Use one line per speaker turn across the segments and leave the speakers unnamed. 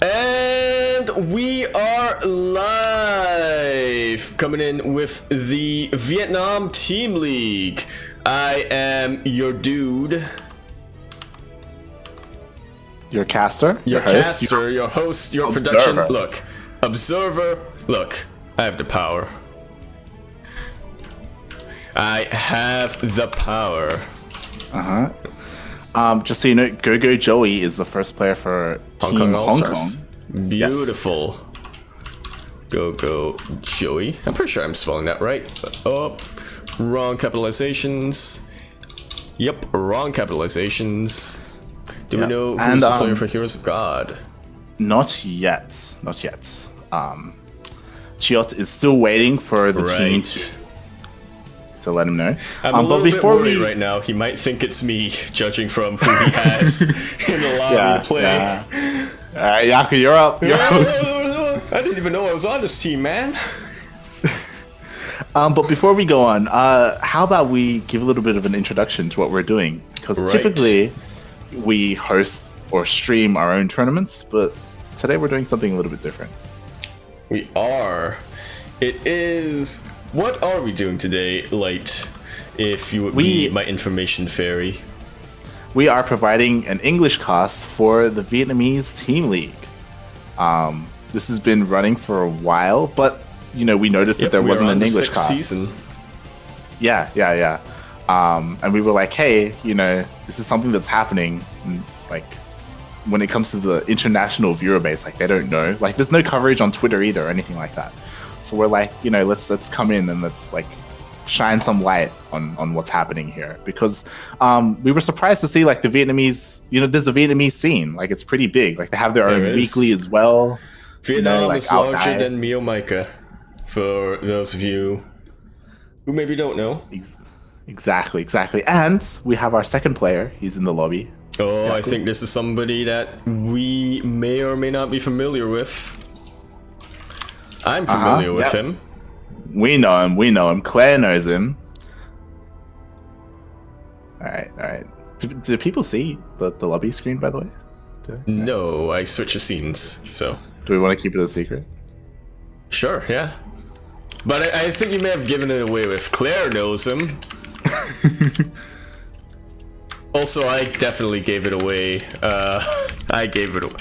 And we are live, coming in with the Vietnam Team League. I am your dude.
Your caster?
Your caster, your host, your
observer.
production. Look, observer. Look, I have the power. I have the power.
Just so you know, Go Joey is the first player for
HongKong
Hong
Allstars.
Kong.
Beautiful. Yes. Go Joey. I'm pretty sure I'm spelling that right. Oh, wrong capitalizations. Yep, wrong capitalizations. Do we know who's the player for Heroes of God?
Not yet. Not yet. ChiOt is still waiting for the team to let him know.
I'm a little bit worried right now. He might think it's me, judging from who he has in the lobby to play.
Yeah. All right, Yaku, you're up.
I didn't even know I was on this team, man.
But before we go on, how about we give a little bit of an introduction to what we're doing? Because typically we host or stream our own tournaments, but today we're doing something a little bit different.
We are. It is... What are we doing today, Light? If you would be my information fairy.
We are providing an English cast for the Vietnamese Team League. This has been running for a while, but you know we noticed that there wasn't an English cast. Season. Yeah. And we were like, hey, you know, this is something that's happening. And, like, when it comes to the international viewer base, like they don't know. Like, there's no coverage on Twitter either or anything like that. So we're like, you know, let's come in and let's like shine some light on what's happening here, because we were surprised to see like the Vietnamese, you know, there's a Vietnamese scene, like it's pretty big, like they have their own weekly as well.
Vietnam is larger than Mio Micah, for those of you who maybe don't know.
Exactly. And we have our second player. He's in the lobby.
Oh, Yaku. I think this is somebody that we may or may not be familiar with. I'm familiar with him.
We know him. Claire knows him. Alright. Do people see the lobby screen, by the way?
No, I switch the scenes, so...
Do we want to keep it a secret?
Sure, yeah. But I think you may have given it away with Claire knows him. Also, I definitely gave it away. I gave it away.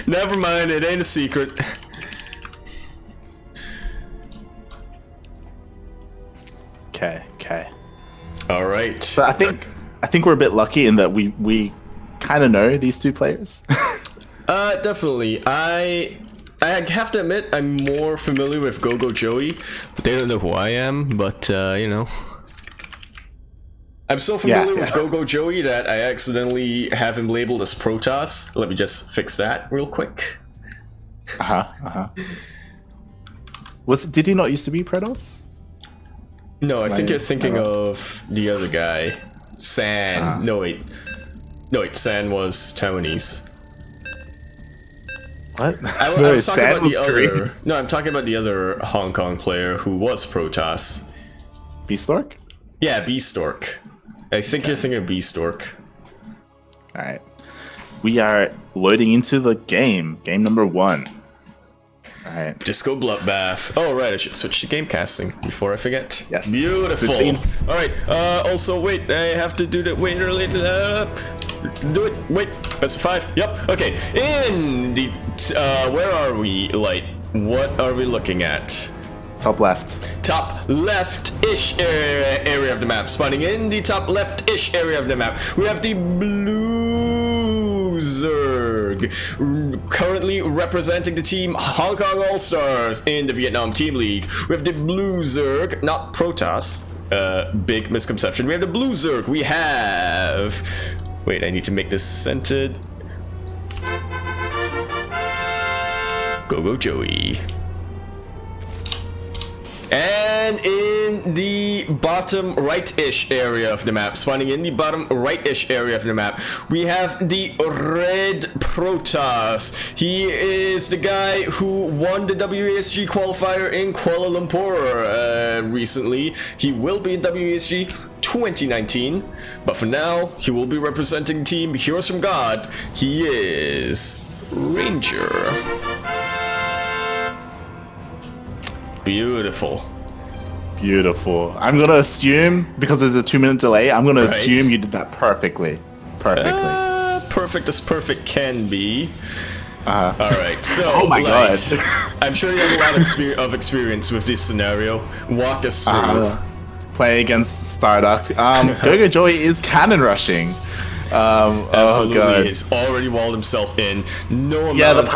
Never mind, it ain't a secret.
Okay.
All right.
So I think we're a bit lucky in that we kind of know these two players.
Definitely. I have to admit I'm more familiar with Go Joey, but they don't know who I am. But you know, I'm so familiar with Go Joey that I accidentally have him labeled as Protoss. Let me just fix that real quick.
Did he not used to be Protoss?
No, I think you're thinking of the other guy, San. No wait, San was Taiwanese.
What?
I was talking about the other. No, I'm talking about the other Hong Kong player who was Protoss.
Beastork?
Yeah, Beastork. I think you're thinking of Beastork.
Alright. We are loading into the game. Game number 1. Alright.
Disco Bloodbath. Oh, right, I should switch to game casting before I forget.
Yes.
Beautiful. Alright, also, wait, I have to do that. Wait, do it. Wait, best of 5. Yep, okay. In the... where are we, Light? What are we looking at?
Top left.
Top left-ish area of the map. Spawning in the top left-ish area of the map, we have the Blue Zerg, currently representing the team HongKong Allstars in the Vietnam Team League. We have the Blue Zerg, not Protoss. Big misconception. We have the Blue Zerg. We have... Wait, I need to make this centered. Go Joey. And And in the bottom right-ish area of the map, spawning in the bottom right-ish area of the map, we have the Red Protoss. He is the guy who won the WASG qualifier in Kuala Lumpur recently. He will be in WASG 2019, but for now, he will be representing Team Heroes from God. He is Ranger. Beautiful.
Beautiful. I'm gonna assume, because there's a 2-minute delay, I'm gonna assume you did that perfectly.
Perfect as perfect can be. All right, so
oh my god,
I'm sure you have a lot of experience with this scenario. Walk us through.
Play against Starduck. Gogo Joey is cannon rushing.
Absolutely,
oh god,
he's already walled himself in. No amount of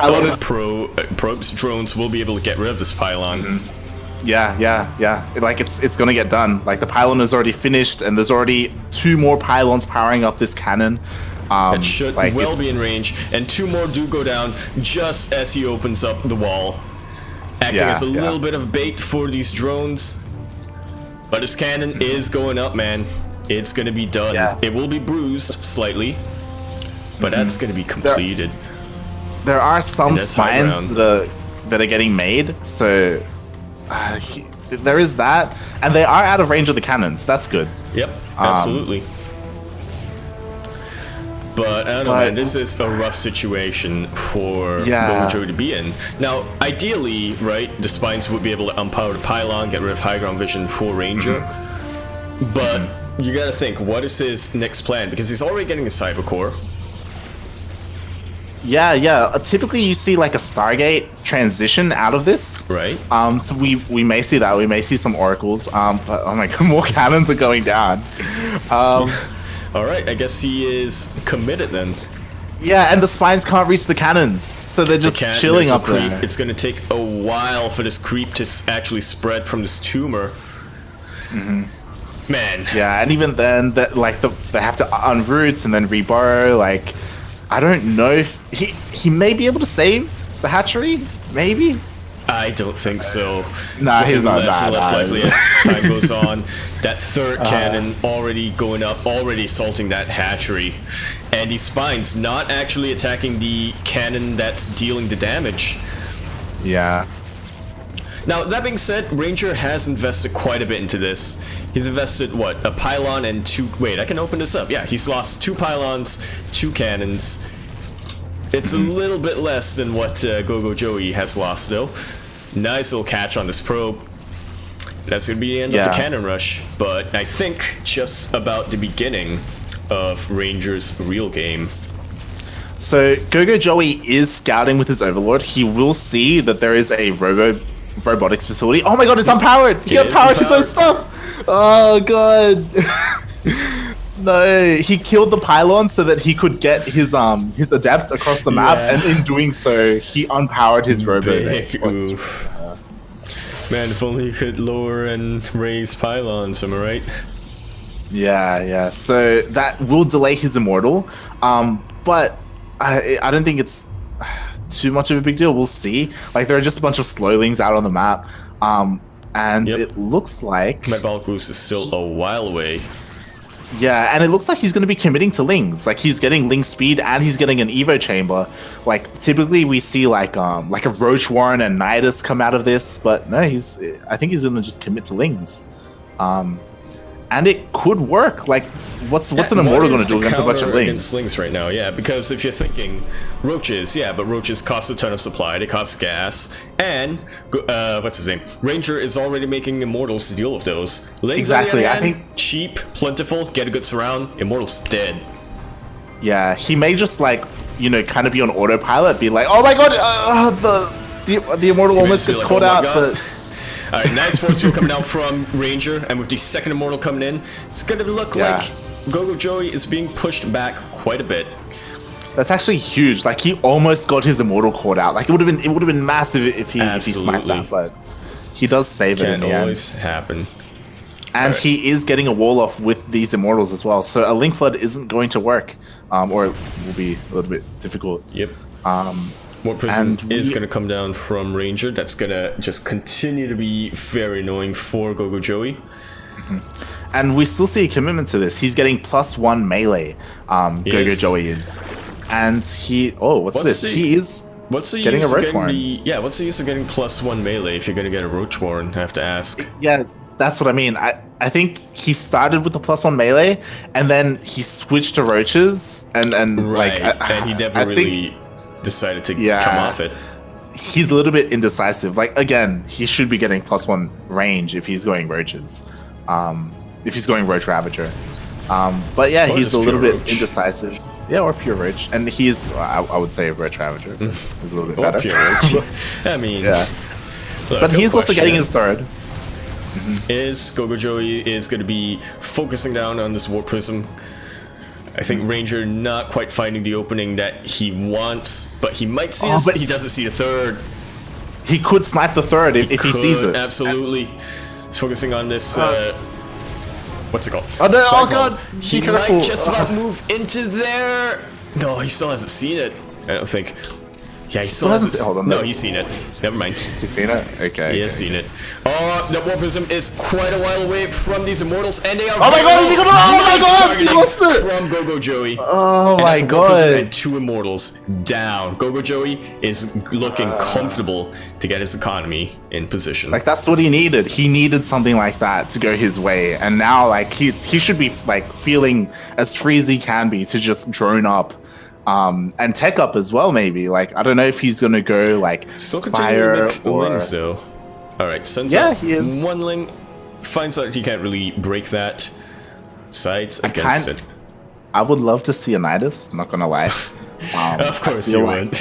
probes drones will be able to get rid of this pylon.
Mm-hmm. Yeah. Like it's gonna get done. Like the pylon is already finished, and there's already 2 more pylons powering up this cannon.
It should be in range, and 2 more do go down just as he opens up the wall, acting as a little bit of bait for these drones. But his cannon is going up, man. It's gonna be done.
Yeah.
It will be bruised slightly, but that's gonna be completed.
There are some spines that are getting made, so there is that, and they are out of range of the cannons. That's good.
Yep, absolutely. But I don't know, man, this is a rough situation for Gojo to be in. Now, ideally, right, the spines would be able to unpower the pylon, get rid of high ground vision for Ranger. But you gotta think, what is his next plan? Because he's already getting a cyber core.
Yeah. Typically, you see like a Stargate transition out of this,
right?
So we may see that. We may see some oracles. But oh my god, more cannons are going down.
All right, I guess he is committed then.
Yeah, and the spines can't reach the cannons, so they're just chilling up there.
It's gonna take a while for this creep to actually spread from this tumor. Man.
Yeah, and even then, they have to unroot and then reborrow. Like, I don't know if he may be able to save the hatchery. Maybe.
I don't think so.
Nah, he's not that.
Less likely as time goes on. That 3rd cannon already going up, already assaulting that hatchery. And these spines not actually attacking the cannon that's dealing the damage.
Yeah.
Now, that being said, Ranger has invested quite a bit into this. He's invested, what, a pylon and 2... Wait, I can open this up. Yeah, he's lost 2 pylons, 2 cannons. It's a little bit less than what Gogo Joey has lost, though. Nice little catch on this probe. That's going to be the end of the cannon rush. But I think just about the beginning of Ranger's real game.
So, Gogo Joey is scouting with his Overlord. He will see that there is a robotics facility. Oh my god, it's unpowered! He unpowered his own stuff! Oh god. No, he killed the pylon so that he could get his adept across the map, and in doing so, he unpowered his robo.
Man, if only he could lower and raise pylons, am I right?
Yeah. So that will delay his immortal, but I don't think it's too much of a big deal. We'll see. Like, there are just a bunch of slowlings out on the map, and it looks like
Metabolic boost is still a while away.
Yeah, and it looks like he's going to be committing to Lings. Like, he's getting Ling speed and he's getting an Evo chamber. Like, typically we see like a Roach Warren and Nidus come out of this, but no, I think he's going to just commit to Lings. And it could work. Like, what's an Immortal going to do against a bunch of Lings?
Against Lings right now, yeah, because if you're thinking Roaches, but Roaches cost a ton of supply, they cost gas, and what's his name? Ranger is already making Immortals to deal with those. Lings,
exactly,
I
think
cheap, plentiful, get a good surround, Immortals dead.
Yeah, he may just kind of be on autopilot, be like, oh my god, the Immortal almost gets caught out, but...
Alright, nice force field coming out from Ranger, and with the second Immortal coming in, it's gonna look like Gogo Joey is being pushed back quite a bit.
That's actually huge. Like, he almost got his Immortal caught out. Like, it would have been massive if he sniped that, but he does save it in the end.
Can't always happen.
And he is getting a wall off with these Immortals as well, so a Link Flood isn't going to work, or it will be a little bit difficult.
Yep. Warp Prism is going to come down from Ranger. That's going to just continue to be very annoying for Gogo Joey.
And we still see a commitment to this. He's getting +1 melee. Gogo Joey is, and he. Oh, what's this? He is.
What's the
getting
use
a
of
Roach Warren.
Yeah, what's the use of getting +1 melee if you're going to get a Roach Warren? I have to ask.
Yeah, that's what I mean. I think he started with the +1 melee, and then he switched to roaches, and
right.
like,
and he never really decided to come off it.
He's a little bit indecisive. Like, again, he should be getting +1 range if he's going roaches, if he's going Roach Ravager. But yeah, he's a little bit indecisive. Yeah, or pure Roach, and he's I would say Roach Ravager is a little bit better.
Pure Roach. I mean,
yeah.
Look,
but he's also getting his third.
Is Gogo Joey is going to be focusing down on this Warp Prism. I think Ranger not quite finding the opening that he wants, but he might see but he doesn't see the third.
He could snipe the third if he sees it.
Absolutely. He's focusing on this what's it called?
Oh, no, oh god!
He might just about move into there. No, he still hasn't seen it. I don't think. Yeah, he still hasn't.
Hold on,
no, he's seen it. Never mind.
He's seen it? Okay.
He has seen it. The Warp Prism is quite a while away from these Immortals, and they are.
Oh my god! Is he gonna? Oh my god! He lost it!
From Gogo Joey.
Oh my god!
And 2 Immortals down. Gogo Joey is looking comfortable to get his economy in position.
Like, that's what he needed. He needed something like that to go his way, and now like he should be like feeling as free as he can be to just drone up. And tech up as well, maybe. Like, I don't know if he's gonna go like Spire or
Lings, though. All right, sends
yeah,
out
he is.
1 Ling, finds out he can't really break that. Sides against it.
I would love to see Anidas. Not gonna lie.
Of course you would.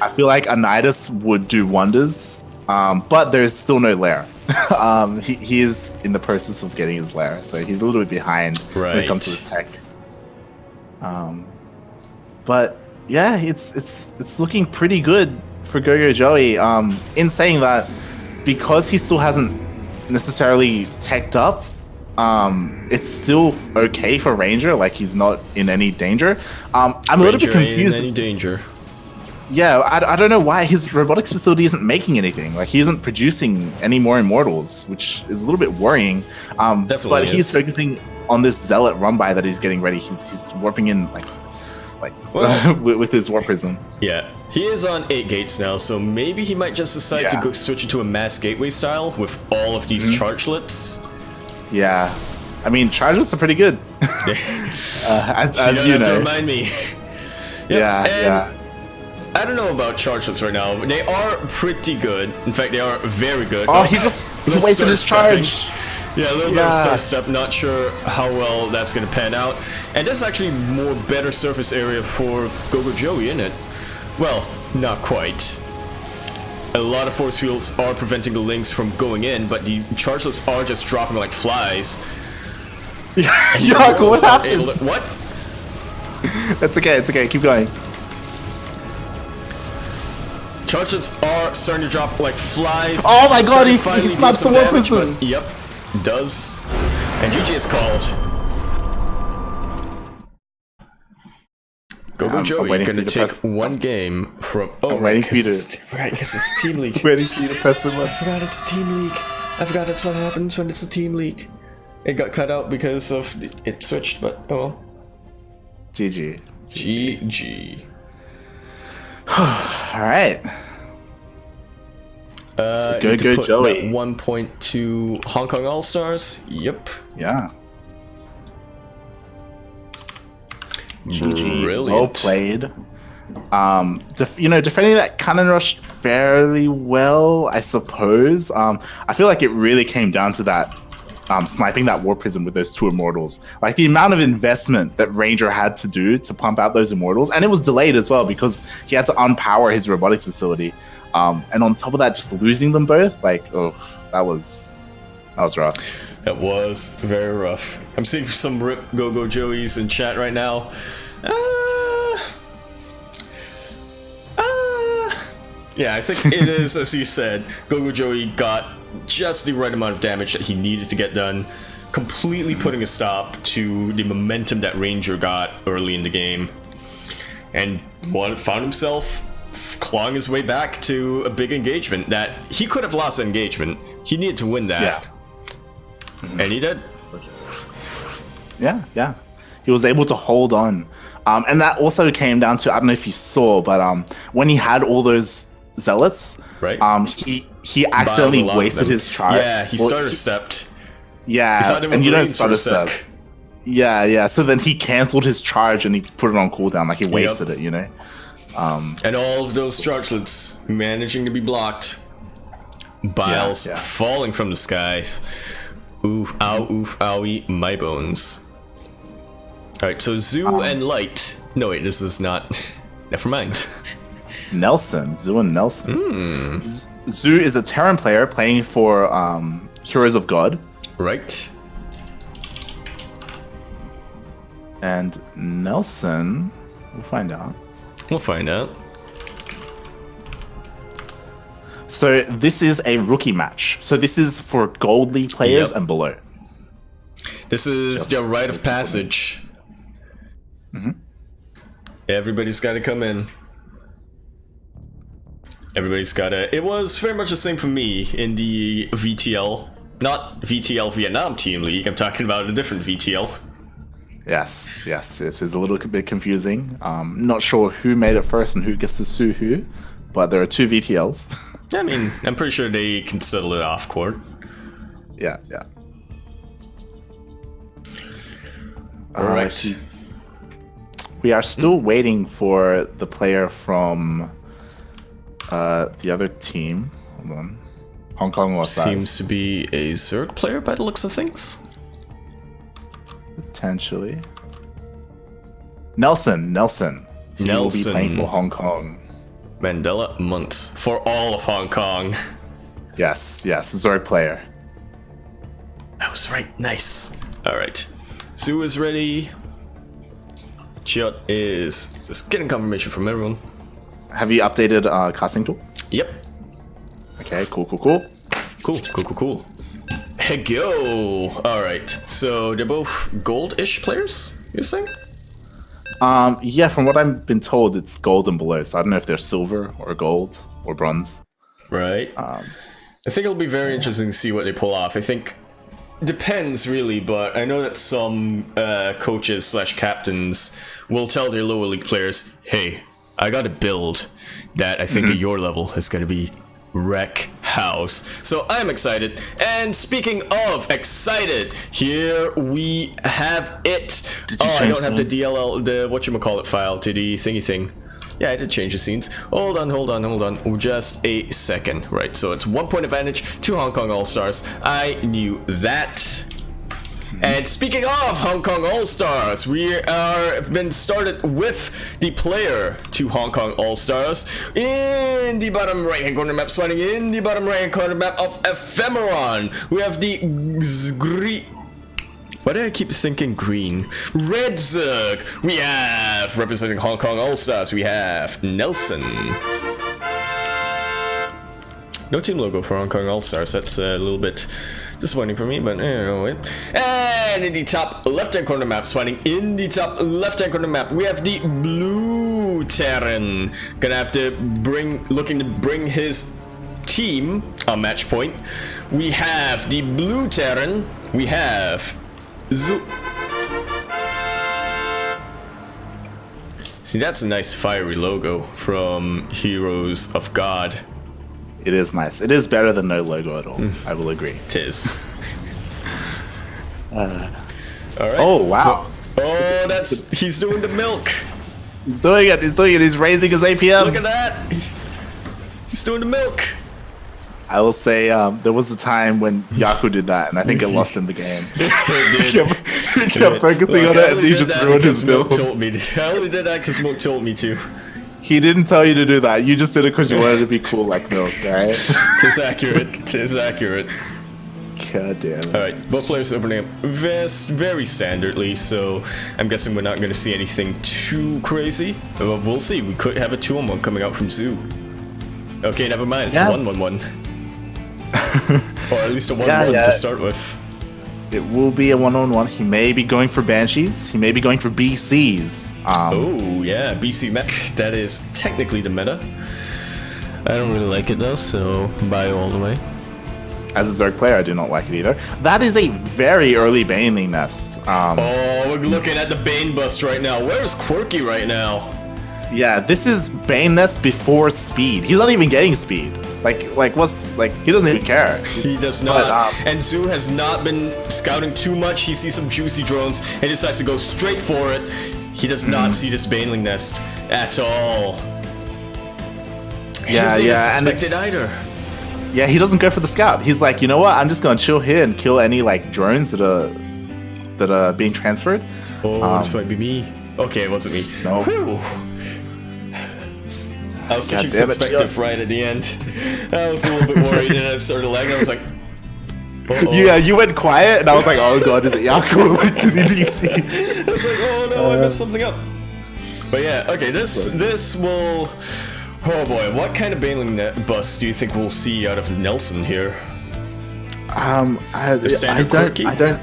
I feel like Anidas would do wonders. But there's still no lair. He is in the process of getting his lair, so he's a little bit behind when it comes to his tech. But yeah, it's looking pretty good for Gogo Joey. In saying that, because he still hasn't necessarily teched up, it's still okay for Ranger. Like, he's not in any danger. I'm a little bit confused.
In any danger.
Yeah, I don't know why his robotics facility isn't making anything. Like, he isn't producing any more Immortals, which is a little bit worrying.
Definitely
but he's focusing on this Zealot run by that he's getting ready. He's warping in with his Warp Prism.
Yeah, he is on 8 gates now, so maybe he might just decide to go switch into a mass gateway style with all of these chargelets.
Yeah, I mean, chargelets are pretty good. as you know.
To remind me.
Yeah.
I don't know about chargelets right now, but they are pretty good. In fact, they are very good.
Oh, he wasted his charge.
Yeah, a little bit of start step, not sure how well that's going to pan out. And that's actually more better surface area for Gogo Joey, isn't it? Well, not quite. A lot of force fields are preventing the Lings from going in, but the chargelets are just dropping like flies.
Yakuzaku, what happened?
What?
It's okay, keep going.
Chargelets are starting to drop like flies.
Oh my god, he snaps the Warp Prism.
Yep. Does, and GG is called. Gogo Joey gonna take 1 game from. Oh,
I'm waiting for you to.
Right, because it's Team League.
Waiting for you to press the button.
I forgot it's Team League. I forgot that's what happens when it's a Team League. It got cut out because of it switched, but oh well.
GG.
All
right. So Gogo Joey.
1 point to HongKong Allstars. Yep.
Yeah.
GG. Brilliant.
Well played. Defending that cannon rush fairly well, I suppose. I feel like it really came down to that sniping that Warp Prism with those 2 Immortals. Like, the amount of investment that Ranger had to do to pump out those Immortals, and it was delayed as well because he had to unpower his robotics facility. And on top of that, just losing them both, like, oh, that was rough.
It was very rough. I'm seeing some rip Gogo Joeys in chat right now. Yeah, I think it is, as you said, Gogo Joey got just the right amount of damage that he needed to get done, completely putting a stop to the momentum that Ranger got early in the game, and found himself clawing his way back to a big engagement that he could have lost engagement. He needed to win that. Yeah. And he did.
Yeah. He was able to hold on. And that also came down to, I don't know if you saw, but when he had all those zealots,
right?
He accidentally wasted his charge.
Yeah, he starter stepped.
Yeah, and you don't starter step. Yeah. So then he canceled his charge and he put it on cooldown, like he wasted it, you know?
And all of those chargelets managing to be blocked. Biles falling from the skies. Oof, owie, my bones. Alright, so Zoo and Light. No, wait, this is not. Never mind.
Nelson, Zoo and Nelson. Zoo is a Terran player playing for Heroes of God.
Right.
And Nelson, we'll find out. So this is a rookie match. So this is for Gold League players and below.
This is the rite of passage. Everybody's got to come in. Everybody's got to... It was very much the same for me in the VTL. Not VTL Vietnam Team League. I'm talking about a different VTL.
Yes. It is a little bit confusing. Not sure who made it first and who gets to sue who, but there are 2 VTLs.
I mean, I'm pretty sure they can settle it off court.
Yeah.
Alright.
We are still waiting for the player from the other team. Hold on. HongKong Allstars.
Seems to be a Zerg player by the looks of things.
Potentially. Nelson. He will be playing for HongKong.
Mandela months for all of Hong Kong.
Yes, Zerg player.
I was right. Nice. All right. Zoo is ready. ChiOt is just getting confirmation from everyone.
Have you updated casting tool?
Yep.
Okay, cool.
Cool. Hey, go. All right. So they're both gold-ish players, you're saying?
Yeah, from what I've been told, it's gold and below. So I don't know if they're silver or gold or bronze.
Right. I think it'll be very interesting to see what they pull off. I think depends really, but I know that some coaches / captains will tell their lower league players, "Hey, I got a build that I think at your level is going to be wreck house." So I'm excited. And speaking of excited, here we have it. I don't have the DLL, the whatchamacallit file to the thingy thing. Yeah, I did change the scenes. Hold on. Just a second. Right, so it's 1 point advantage to HongKong Allstars. I knew that. And speaking of HongKong Allstars, we are been started with the player to HongKong Allstars in the bottom right hand corner map, spawning in the bottom right hand corner map of Ephemeron. We have the green. Why do I keep thinking green? Red Zerg. We have representing HongKong Allstars. We have Nelson. No team logo for HongKong Allstars. That's a little bit disappointing for me, but anyway. And in the top left-hand corner map, spawning in the top left-hand corner map, we have the blue Terran. Gonna have to looking to bring his team a match point. We have the blue Terran. We have Zoo. See, that's a nice fiery logo from Heroes of God.
It is nice. It is better than no logo at all. I will agree.
It is.
All right.
Oh, wow. He's doing the milk.
He's doing it. He's raising his APM.
Look at that. He's doing the milk.
I will say there was a time when Yaku did that, and I think it lost him the game. He kept focusing on it, and he just ruined his build.
I only did that because Smoke told me to.
He didn't tell you to do that. You just did it because you wanted to be cool like Milk, alright?
It's accurate.
God damn it.
Alright, both players opening up very standardly, so I'm guessing we're not going to see anything too crazy. But we'll see. We could have a 2-on-1 coming out from Zoo. Okay, never mind. It's 1-1-1. Or at least a 1-1 to start with.
It will be a one-on-one. He may be going for Banshees. He may be going for BCs.
Oh, yeah, BC mech. That is technically the meta. I don't really like it, though, so bye all the way.
As a Zerg player, I do not like it either. That is a very early Baneling nest.
Oh, we're looking at the Bane bust right now. Where is Quirky right now?
Yeah, this is Bane nest before speed. He's not even getting speed. He doesn't even care.
He does not. But, and Zoo has not been scouting too much. He sees some juicy drones and decides to go straight for it. He does not see this Baneling nest at all.
Yeah,
and it's either.
Yeah, he doesn't go for the scout. He's like, you know what? I'm just gonna chill here and kill any like drones that are being transferred.
Oh, this might be me. Okay, it wasn't me.
No.
I was switching perspective right at the end. I was a little bit worried and I started lagging. I was like, uh-oh.
Yeah, you went quiet and I was like, oh god, is it Yaku to the DC?
I was like, oh no, I messed something up. But yeah, okay, this will. Oh boy, what kind of Baneling bust do you think we'll see out of Nelson here?
I don't.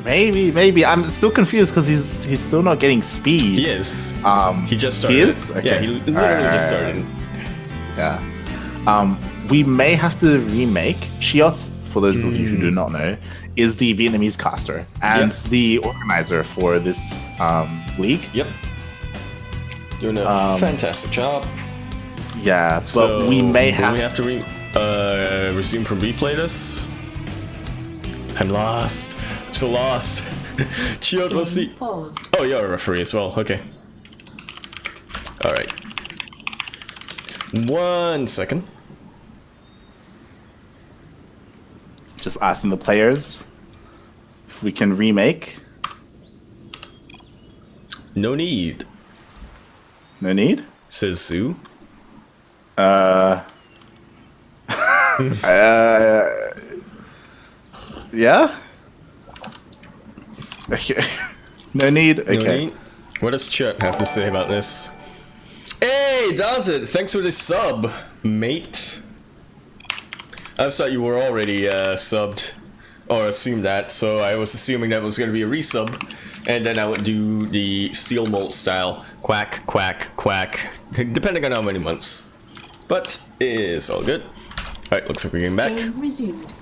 Maybe. I'm still confused because he's still not getting speed.
He is. He just started.
He is? Okay.
Yeah, he literally just started.
Yeah. We may have to remake ChiOt. For those of you who do not know, is the Vietnamese caster and the organizer for this league.
Yep. Doing a fantastic job.
Yeah, but we may have.
We have to resume from replay this. I'm lost. I'm so lost. ChiOt, we'll see. Oh, you're a referee as well. Okay. All right. 1 second.
Just asking the players if we can remake.
No need.
No need?
Says Sue.
Yeah? Okay. No need? Okay.
No need. What does ChiOt have to say about this? Hey, Dante, thanks for the sub, mate. I thought you were already subbed, or assumed that, so I was assuming that was going to be a resub, and then I would do the steel molt style, quack, quack, quack, depending on how many months. But it's all good. Alright, looks like we're getting back.
Resumed.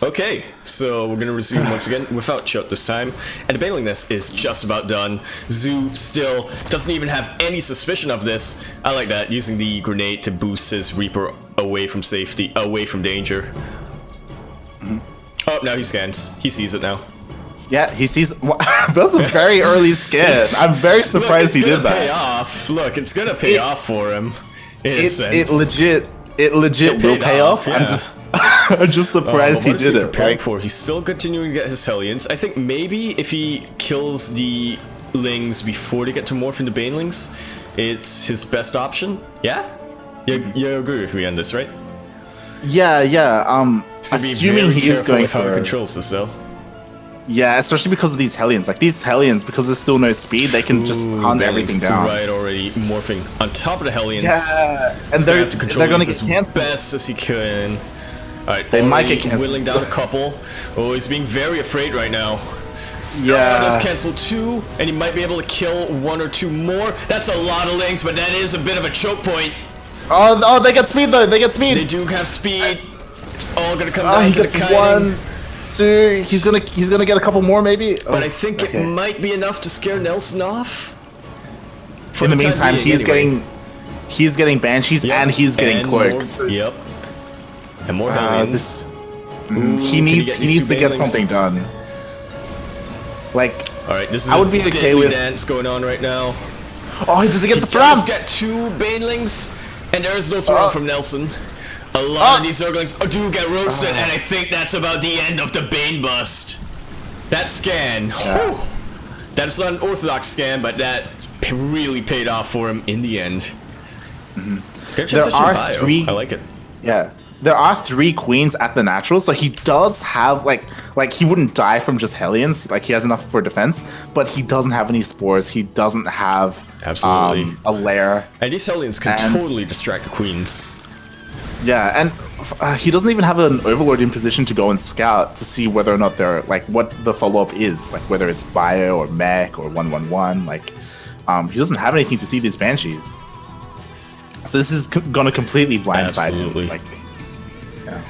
Okay, so we're gonna resume once again without ChiOt this time, and the Baneling nest is just about done. Zoo still doesn't even have any suspicion of this. I like that, using the grenade to boost his Reaper away from safety, away from danger. Oh, now he scans. He sees it now.
Yeah, he sees. That's a very early scan. I'm very surprised he did that.
Pay off. Look, it's gonna pay off for him.
It legit will pay off. Yeah. I'm just surprised he did it.
Right? He's still continuing to get his Hellions. I think maybe if he kills the Lings before they get to morph into Banelings, it's his best option. Yeah? You agree with me on this, right?
Yeah. Assuming he is going for
how he controls this, though.
Yeah, especially because of these Hellions. Like, these Hellions, because there's still no speed, they can just hunt everything down.
Right, already morphing on top of the Hellions.
Yeah, and they're going to get canceled.
Best as he can. Alright,
they might get canceled.
Whittling down a couple. Oh, he's being very afraid right now.
Yeah.
Does cancel 2, and he might be able to kill 1 or 2 more. That's a lot of Lings, but that is a bit of a choke point.
Oh, they get speed though. They get speed.
They do have speed. It's all going to come down to the kiting.
1, 2. He's gonna get a couple more maybe.
But I think it might be enough to scare Nelson off.
In the meantime, he's getting Banshees and he's getting Clerks.
Yep. And more Hellions.
He needs to get something done. Like,
all right, this is
I would be okay with
dance going on right now.
Oh, does he get the
He
Thrum?
does get 2 Banelings, and there is no Thrum from Nelson. A lot of these Zerglings do get roasted, and I think that's about the end of the Bane bust. That scan, that's not an orthodox scan, but that really paid off for him in the end.
There are 3.
I like it.
Yeah. There are 3 queens at the natural, so he does have like he wouldn't die from just Hellions. Like, he has enough for defense, but he doesn't have any spores. He doesn't have
absolutely
a lair.
And these Hellions can totally distract the queens.
Yeah, and he doesn't even have an overlord in position to go and scout to see whether or not they're like what the follow-up is, like whether it's bio or mech or 111. Like, he doesn't have anything to see these banshees. So this is gonna completely blindside him. Like, yeah.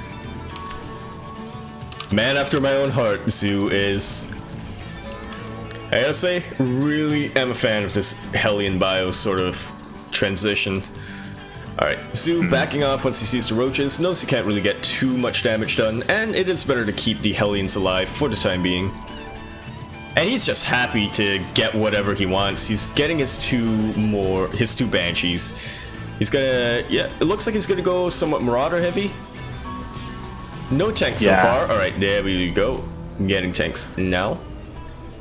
Man after my own heart, Zoo is. I gotta say, really am a fan of this Hellion bio sort of transition. Alright, Zoo backing off once he sees the roaches, knows he can't really get too much damage done, and it is better to keep the Hellions alive for the time being. And he's just happy to get whatever he wants. He's getting his two banshees. He's gonna, yeah, it looks like he's gonna go somewhat Marauder heavy. No tanks so far. Alright, there we go. Getting tanks now.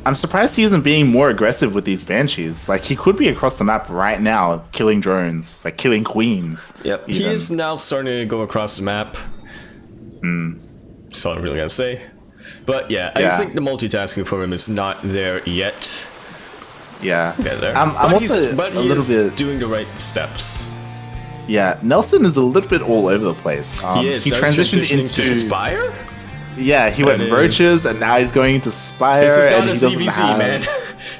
I'm surprised he isn't being more aggressive with these banshees. Like, he could be across the map right now, killing drones, like killing queens.
Yep, even. He is now starting to go across the map. That's all I'm really gonna say. But yeah, I think the multitasking for him is not there yet.
Yeah,
there.
I'm also
but
a little bit
doing the right steps.
Yeah, Nelson is a little bit all over the place. He transitioned into
Spire.
Yeah, he went roaches, and now he's going into Spire.
This is not
and
a
he doesn't
CVC,
have...
man.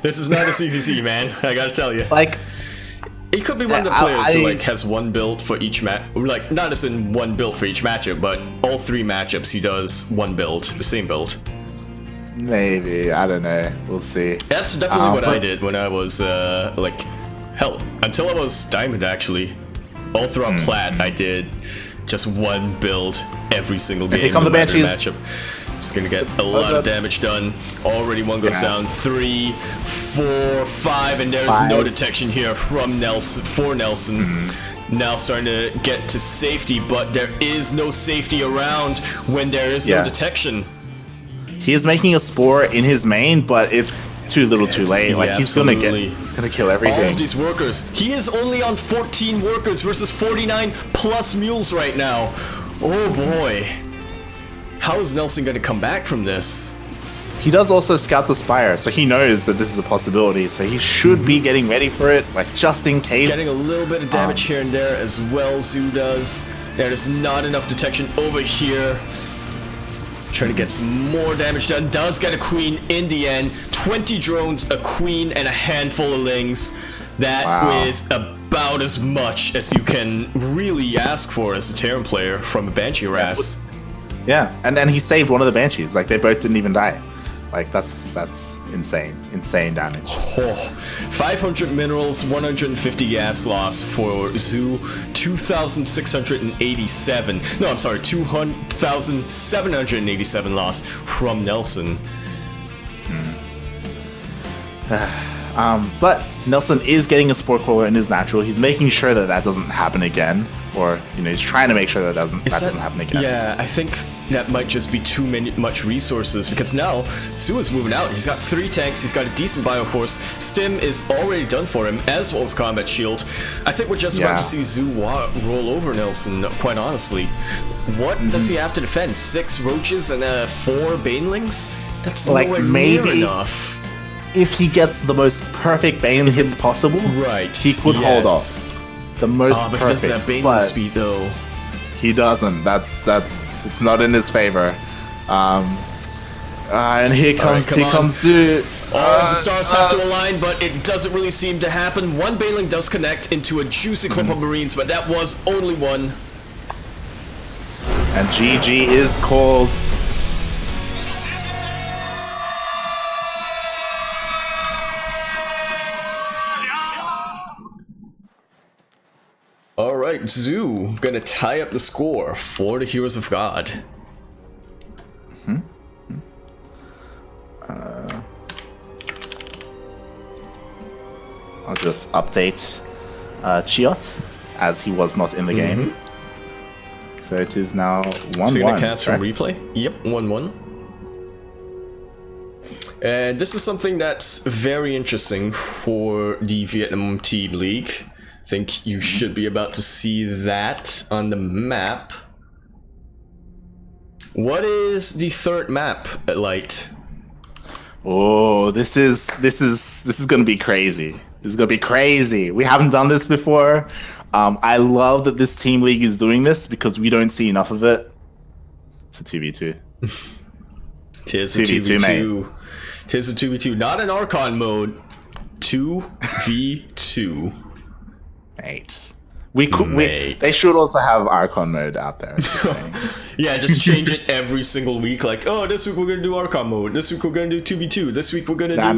This is not a CVC, man. I gotta tell you.
Like,
he could be one of the players who like has one build for each match. Like, not as in one build for each matchup, but all three matchups he does one build, the same build.
Maybe, I don't know. We'll see.
That's definitely what I did when I was like, hell, until I was Diamond actually. All throughout Plat, I did just one build every single game.
Here come the banshees.
Matchup. It's gonna get a lot of damage done. Already one goes down. 3, 4, 5, and there's no detection here from Nelson for Nelson. Now starting to get to safety, but there is no safety around when there is no detection.
He is making a spore in his main, but it's too little, too late. Like he's gonna kill everything.
All of these workers. He is only on 14 workers versus 49 plus mules right now. Oh boy. How is Nelson gonna come back from this?
He does also scout the Spire, so he knows that this is a possibility. So he should be getting ready for it, like just in case.
Getting a little bit of damage here and there as well. Zoo does. There's not enough detection over here. Trying to get some more damage done. Does get a queen in the end. 20 drones, a queen, and a handful of lings. That is about as much as you can really ask for as a Terran player from a Banshee Harass.
Yeah, and then he saved one of the Banshees. Like, they both didn't even die. Like, that's insane. Insane damage.
500 minerals, 150 gas loss for Zoo, 2,687. No, I'm sorry, 2,787 loss from Nelson.
But Nelson is getting a Spore Crawler in his natural. He's making sure that that doesn't happen again. Or, you know, he's trying to make sure that doesn't happen again.
Yeah, I think that might just be too much resources, because now Zoo is moving out. He's got 3 tanks, he's got a decent Bioforce. Stim is already done for him, as well as Combat Shield. I think we're just about to see Zoo roll over Nelson, quite honestly. What does he have to defend? 6 Roaches and 4 Banelings? That's like nowhere near enough.
If he gets the most perfect Bane hits possible, he could hold off. The most
but
perfect,
he doesn't have Bane speed though.
He doesn't. It's not in his favor. And here comes Zoo.
All the stars have to align, but it doesn't really seem to happen. One Baneling does connect into a juicy clip of Marines, but that was only one.
And GG is called.
Alright, Zoo gonna tie up the score for the Heroes of God.
I'll just update ChiOt, as he was not in the game. So it is now 1-1.
So you're gonna cast from replay? Yep, 1-1. And this is something that's very interesting for the Vietnam Team League. I think you should be about to see that on the map. What is the third map, Light?
Oh, this is gonna be crazy. This is gonna be crazy. We haven't done this before. I love that this team league is doing this because we don't see enough of it. It's a 2v2.
Tis a 2v2. Tis a 2v2. Not an Archon mode. 2v2.
Mate. They should also have Archon mode out there. Just saying.
Yeah, just change it every single week. Like, oh, this week we're gonna do Archon mode. This week we're gonna do 2v2. This week we're gonna do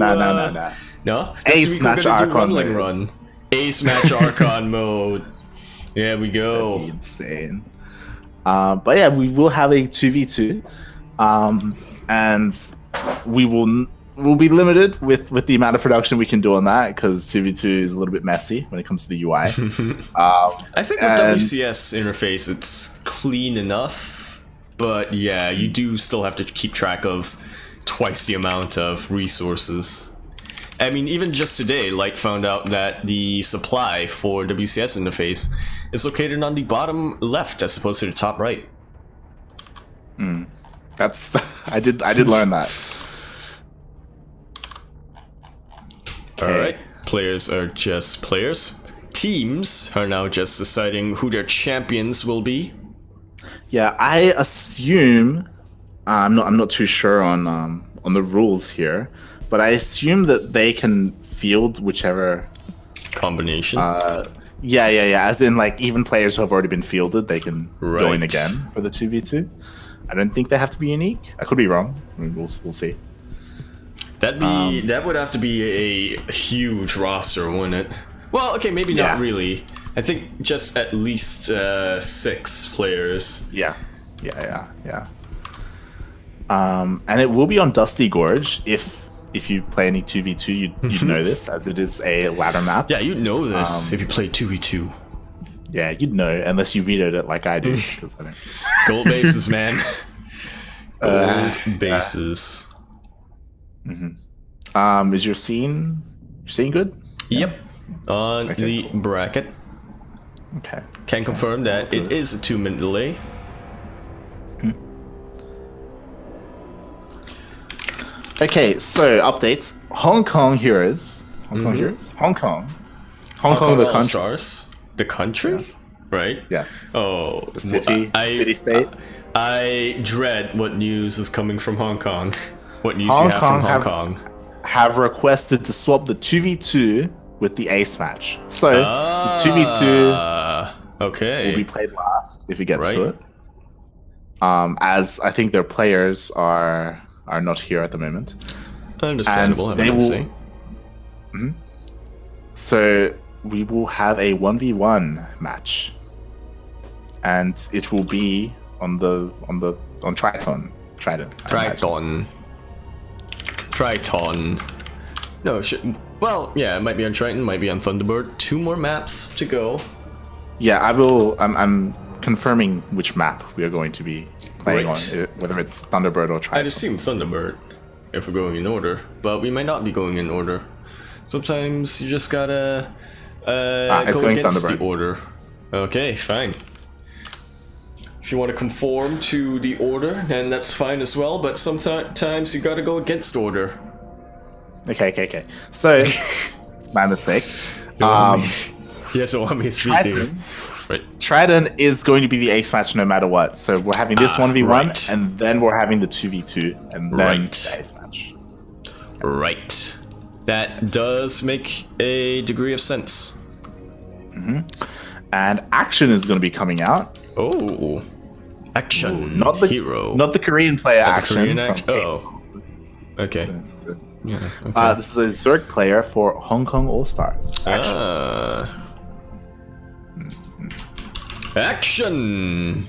no.
Ace match Archon mode.
Run. Ace match Archon mode. There we go.
That'd be insane. But yeah, we will have a 2v2, and we'll be limited with the amount of production we can do on that because 2v2 is a little bit messy when it comes to the UI.
I think with WCS interface, it's clean enough, but yeah, you do still have to keep track of twice the amount of resources. I mean, even just today, Light found out that the supply for WCS interface is located on the bottom left as opposed to the top right.
That's I did learn that.
Okay. All right, players are just players. Teams are now just deciding who their champions will be.
Yeah, I assume I'm not too sure on the rules here, but I assume that they can field whichever
combination.
Yeah. As in, like, even players who have already been fielded, they can go in again for the 2v2. I don't think they have to be unique. I could be wrong. I mean, we'll see.
That would have to be a huge roster, wouldn't it? Well, okay, maybe not really. I think just at least 6 players.
Yeah. And it will be on Dusty Gorge if you play any 2v2, you'd know this, as it is a ladder map.
Yeah, you'd know this if you play 2v2.
Yeah, you'd know, unless you vetoed it like I do. Because I don't.
Gold bases, man. Gold bases.
Is your scene good?
Yep. On the bracket.
Okay.
Can confirm that it is a 2-minute delay.
Okay, so updates. Hong Kong Heroes. Hong Kong the country.
Allstars. The country? Yeah. Right?
Yes.
Oh.
The city-state.
I dread what news is coming from Hong Kong. What news you have from Hong Kong?
Have requested to swap the 2v2 with the ace match. So, the 2v2 will be played last if it gets to it. As I think their players are not here at the moment.
Understandable, I would say.
So we will have a 1v1 match, and it will be on Triton. No, well, yeah, it might be on Triton, might be on Thunderbird. 2 more maps to go. Yeah, I will. I'm confirming which map we are going to be playing on, whether it's Thunderbird or Triton.
I'd assume Thunderbird if we're going in order, but we might not be going in order. Sometimes you just gotta go against the order. Okay, fine. If you want to conform to the order, then that's fine as well, but sometimes you gotta go against order.
Okay. So, my mistake.
Yes, so want me speaking.
Triton is going to be the ace match no matter what. So we're having this 1v1, and then we're having the 2v2, and then the ace match.
Right. That does make a degree of sense.
And Action is going to be coming out.
Oh. Action.
Not the
hero.
Not the Korean player Action.
Okay.
Yeah, okay. This is a Zerg player for HongKong Allstars.
Action.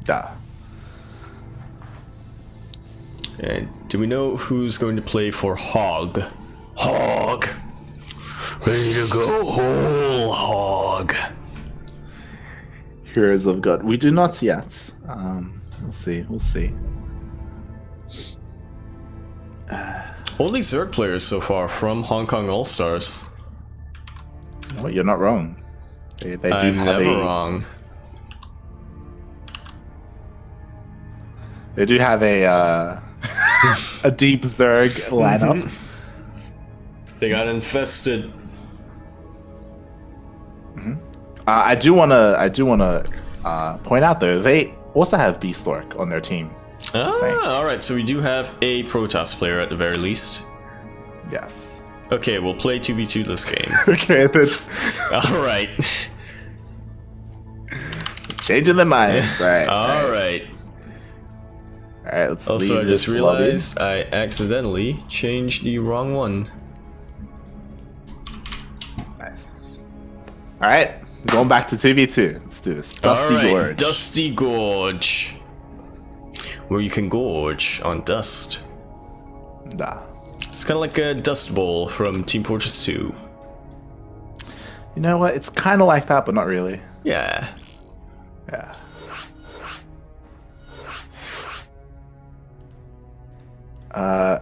Duh.
And do we know who's going to play for Hog? Hog. Ready to go, whole hog.
Heroes of God. We do not yet. We'll see.
Only Zerg players so far from HongKong Allstars.
Well, you're not wrong. They do
I'm
have
never wrong.
They do have a a deep Zerg lineup.
They got infested.
I do wanna point out though, they also have Beastork on their team.
All right. So we do have a Protoss player at the very least.
Yes.
Okay, we'll play 2v2 this game.
Okay, that's
All right.
changing their minds. All right.
All right.
All right. Let's
Also,
leave
I just
this
realized I accidentally changed the wrong one.
Nice. All right. Going back to 2v2. Let's do this. Dusty
All right,
Gorge.
Dusty Gorge. Where you can gorge on dust.
Nah.
It's kind of like a Dust Bowl from Team Fortress 2.
You know what? It's kind of like that, but not really.
Yeah.
Yeah.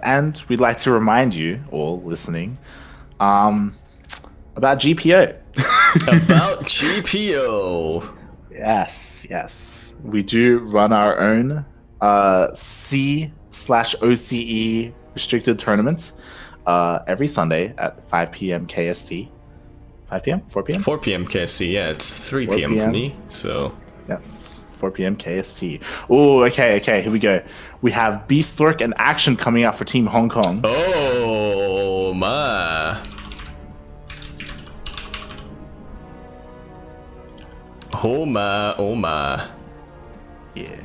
And we'd like to remind you, all listening, about GPO.
About GPO.
Yes. We do run our own C/OCE restricted tournaments every Sunday at 5 p.m. KST. 5 p.m.? 4 p.m.?
4 p.m. KST, yeah, it's 3 p.m. for me, so...
Yes, 4 p.m. KST. Oh, okay, here we go. We have Beastork and Action coming out for Team Hong Kong.
Oh, my. Oh, my.
Yeah.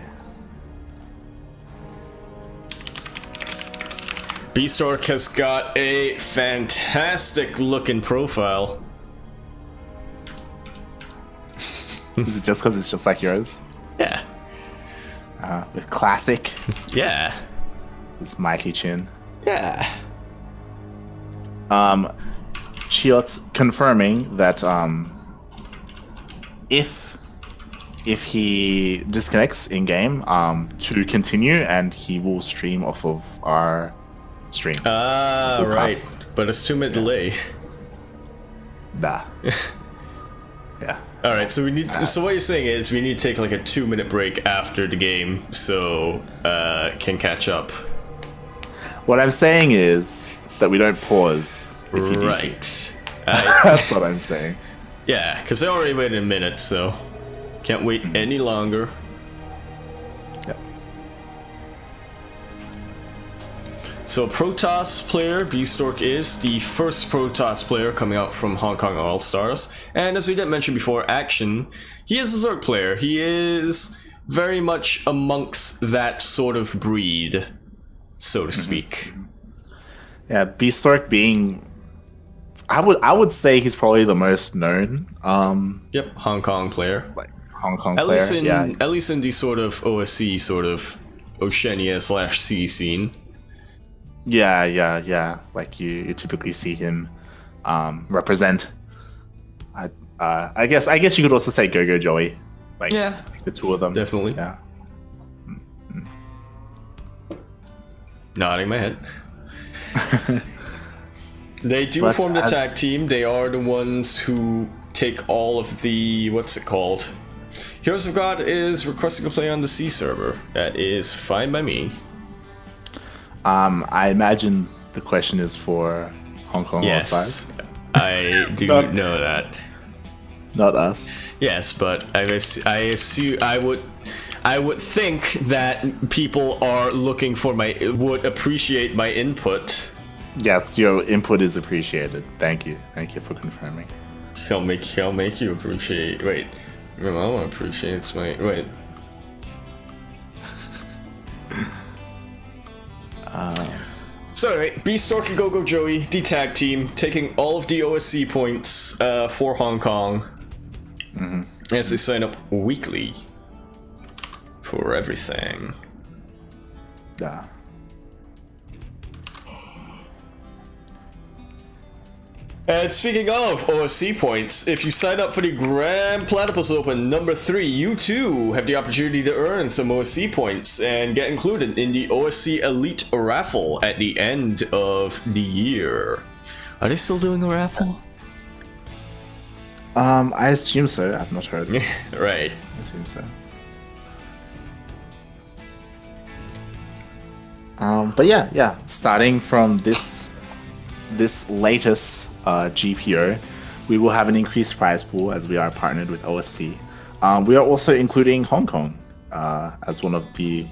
Beastork has got a fantastic looking profile.
Is it just because it's just like yours?
Yeah.
With classic.
Yeah.
This mighty chin.
Yeah.
ChiOt confirming that if he disconnects in game, to continue, and he will stream off of our stream.
Right. But it's 2-minute delay.
Nah. Yeah.
All right, so we need. So what you're saying is we need to take like a 2-minute break after the game, so can catch up.
What I'm saying is that we don't pause if you do see.
Right.
That's what I'm saying.
Yeah, because they already waited a minute, so can't wait any longer.
Yep.
So Protoss player, Beastork is the first Protoss player coming out from HongKong Allstars. And as we did mention before, Action, he is a Zerg player. He is very much amongst that sort of breed, so to speak.
Yeah, Beastork being... I would say he's probably the most known.
Yep, Hong Kong player.
Like Hong Kong
At
player.
least in
yeah.
at least in the sort of OSC sort of Oceania/C scene.
Yeah. Like you typically see him represent. I guess you could also say Go Joey. Like,
Yeah,
the two of them.
definitely.
Yeah.
Nodding my head. They do
But
form the
as-
tag team. They are the ones who take all of the... what's it called? Heroes of God is requesting to play on the C server. That is fine by me.
I imagine the question is for HongKong
Yes,
Allstars.
I do
Not-
know that.
Not us.
Yes, but I assume I would think that people are looking for would appreciate my input.
Yes, your input is appreciated. Thank you for confirming.
He'll make you appreciate. Wait, I want to appreciate it's my wait. So anyway, Beastork and Go Joey, the tag team, taking all of the OSC points for Hong Kong as they sign up weekly for everything.
Yeah.
And speaking of OSC points, if you sign up for the Grand Platypus Open number 3, you too have the opportunity to earn some OSC points and get included in the OSC Elite raffle at the end of the year. Are they still doing a raffle?
I assume so. I've not heard.
Right.
I assume so. But yeah. Starting from this latest GPO, we will have an increased prize pool as we are partnered with OSC. We are also including Hong Kong as one of the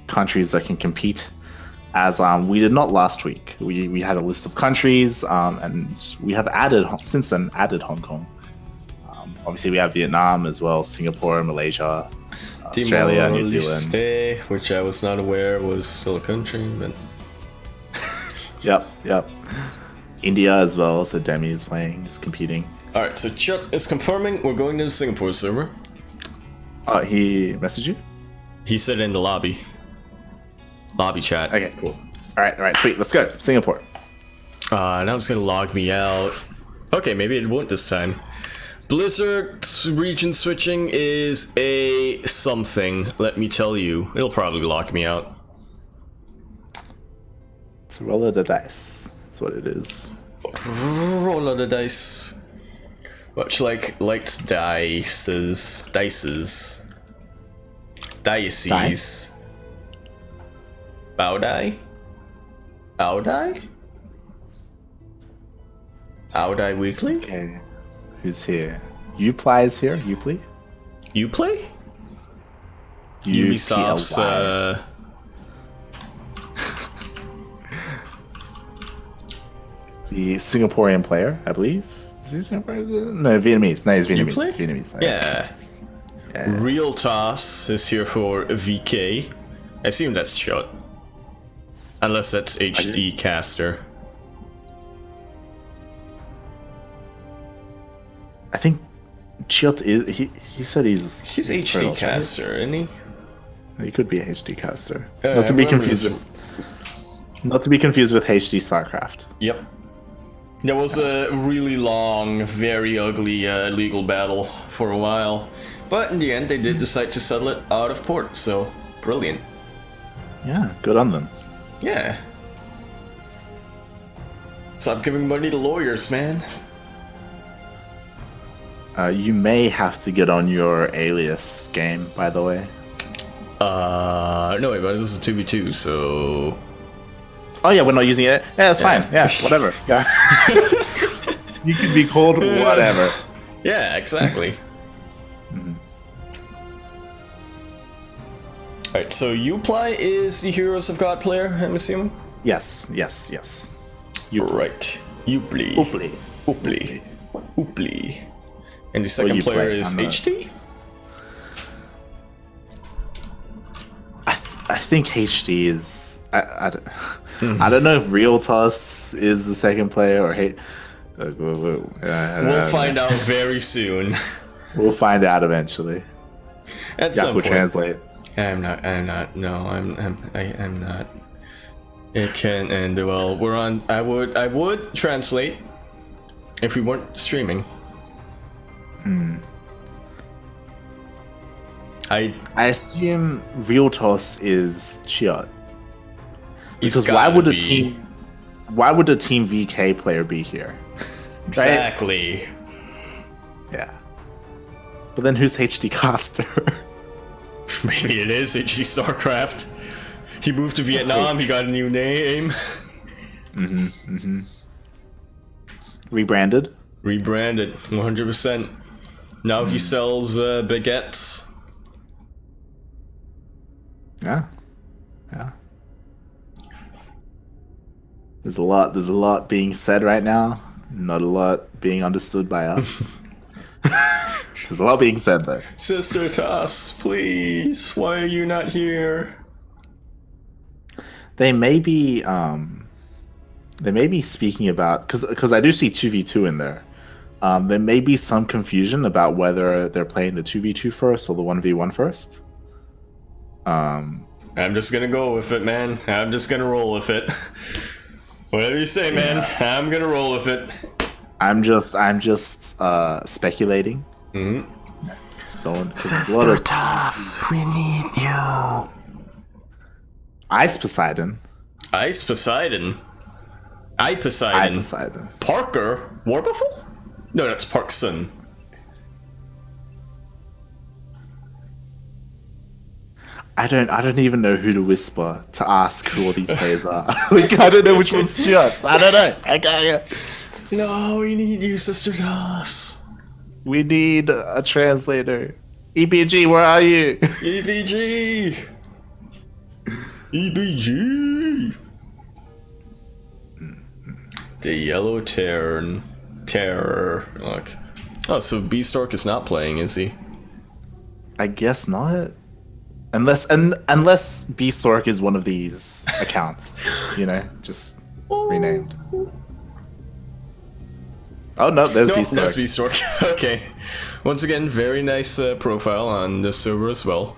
countries that can compete, as we did not last week. We had a list of countries, and we have since then added Hong Kong. Obviously, we have Vietnam as well, Singapore, Malaysia, Australia, New Zealand.
Which I was not aware was still a country, but...
Yep. India as well, so Demi is competing.
Alright, so ChiOt is confirming we're going to the Singapore server.
He messaged you?
He said in the lobby. Lobby chat.
Okay, cool. Alright, sweet, let's go. Singapore.
Now it's gonna log me out. Okay, maybe it won't this time. Blizzard region switching is a something, let me tell you. It'll probably lock me out.
It's a roll of the dice. That's what it is.
Roll of the dice. Much like lights dices. Dices. Dices. Baodai? Baodai? Baodai Weekly?
Okay. Who's here? Uplay is here. Uplay?
Uplay? Ubisoft's
the Singaporean player, I believe. Is he Singaporean? No, Vietnamese. No, he's Vietnamese.
Uplay?
Vietnamese player.
Yeah. Real Toss is here for VK. I assume that's ChiOt. Unless that's HD Caster.
I think ChiOt is. He said he's
HD Caster, right? Isn't he?
He could be a HD Caster. Not to be confused with HD StarCraft.
Yep. There was a really long, very ugly legal battle for a while, but in the end they did decide to settle it out of court. So brilliant.
Yeah, good on them.
Yeah. Stop giving money to lawyers, man.
You may have to get on your alias game, by the way.
No way, but this is a 2v2, so...
Oh yeah, we're not using it. Yeah, that's fine. Yeah, whatever. Yeah. You can be called whatever.
Yeah, exactly. Alright, so Uplay is the Heroes of God player, I'm assuming?
Yes.
Right. Uplay. And the second player is HD?
I think HD is... I don't know if Real Toss is the second player or
we'll find out very soon.
We'll find out eventually.
At some point.
Translate.
I'm not. It can end. Well, we're on. I would translate if we weren't streaming. I
assume Real Toss is ChiOt. Because why would a team VK player be here?
Exactly.
Right? Yeah. But then who's HD Caster?
Maybe it is HD StarCraft. He moved to Vietnam, he got a new name.
Rebranded?
Rebranded, 100%. Now he sells baguettes.
Yeah. There's a lot being said right now. Not a lot being understood by us. There's a lot being said though.
Sister Toss, please, why are you not here?
They may be speaking about because I do see 2v2 in there. There may be some confusion about whether they're playing the 2v2 first or the 1v1 first.
I'm just gonna go with it, man. I'm just gonna roll with it. Whatever you say, man. I'm gonna roll with it.
I'm just speculating.
Sister Toss, we need you.
Ice Poseidon.
Parker Warbuffle? No, that's Parkson.
I don't even know who to whisper to ask who all these players are. Like, I don't know which one's ChiOt. I don't know.
No, we need you, Sister Toss.
We need a translator. EBG, where are you?
EBG. EBG. The Yellow Terror. Look. Oh, so Beastork is not playing, is he?
I guess not. Unless Beastork is one of these accounts, just renamed. Oh no, there's Beastork.
There's Beastork. Okay. Once again, very nice profile on the server as well.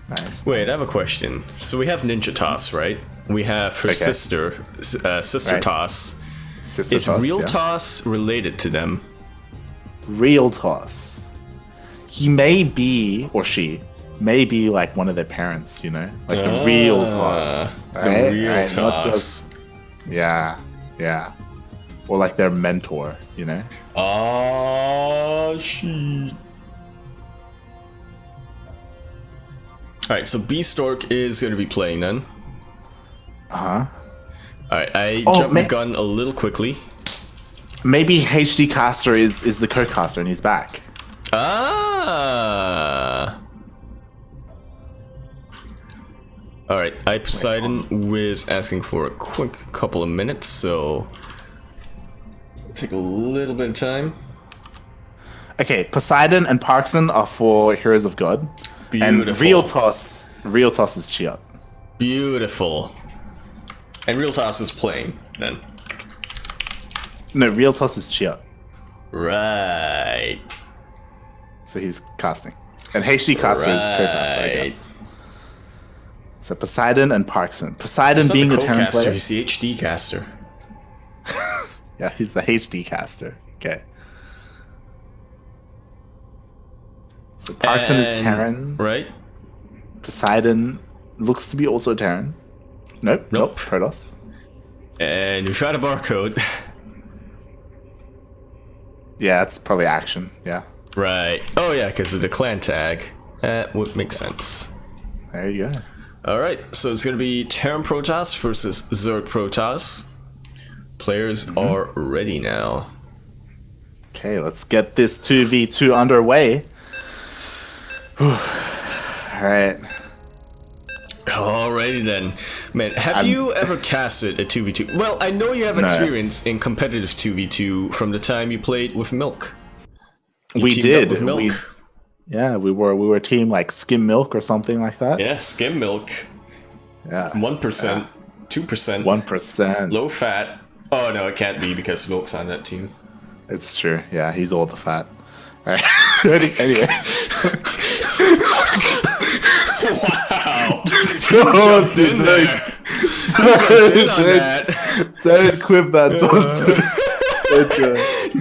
Nice.
Wait, I have a question. So we have Ninja Toss, right? We have her sister right. Toss.
Sister
is
Toss,
Real Toss related to them?
Real Toss. He may be, or she may be like one of their parents, like the Real Toss. Right?
The Real Toss.
Not just, yeah. Or like their mentor,
Oh, shit. Alright, so Beastork is going to be playing then.
Uh-huh.
Alright, I jumped the gun a little quickly.
Maybe HD Caster is the co-caster and he's back.
Ah. Alright, Poseidon was asking for a quick couple of minutes, so take a little bit of time.
Okay, Poseidon and Parkson are for Heroes of God.
Beautiful.
And Real Toss is ChiOt.
Beautiful. And Real Toss is playing, then.
No, Real Toss is ChiOt.
Right.
So he's casting. And HD Caster is co-caster, I guess. So Poseidon and Parkson. Poseidon being the Terran player.
He's the HD caster.
Yeah, he's the HD caster. Okay. So Parkson is Terran.
Right.
Poseidon looks to be also Terran. Nope. Protoss.
And we found a barcode.
Yeah, it's probably action. Yeah.
Right. Oh yeah, because of the clan tag. That would make sense.
There you go.
Alright, so it's going to be Terran Protoss versus Zerg Protoss. Players are ready now.
Okay, let's get this 2v2 underway. Alright.
Alrighty then. Man, have you ever casted a 2v2? Well, I know you have experience in competitive 2v2 from the time you played with Milk.
We did. We were a team like Skim Milk or something like that.
Yeah, Skim Milk.
Yeah.
1%, 2%.
1%.
Low fat. Oh no, it can't be because Milk's on that team.
It's true. Yeah, he's all the fat. All right. Anyway.
Wow.
Don't clip that.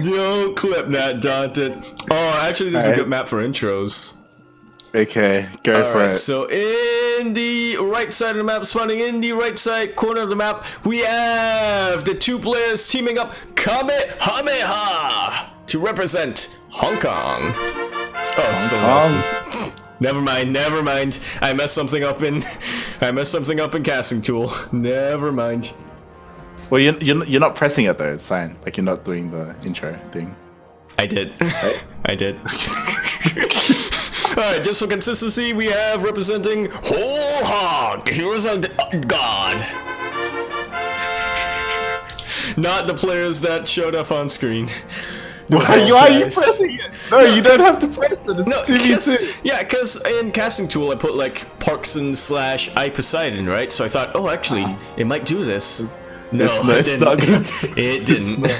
Don't clip that, Daunted. Oh, actually, this is a good map for intros.
Okay, go for it.
So in the right side of the map, spawning in the right side corner of the map, we have the two players teaming up, Kamehameha, to represent Hong Kong. Oh, so awesome. Never mind. I messed something up in casting tool. Never mind.
Well, you're not pressing it though. It's fine. Like you're not doing the intro thing.
I did. Right? I did. Alright, just for consistency, we have representing Whole Hog, Heroes of God. Not the players that showed up on screen.
Why are you pressing it? No, you don't have to press it. It's 2v2.
Yeah, because in casting tool I put like Parkson/Poseidon, right? So I thought, oh, actually, it might do this. No,
it's not good.
It didn't.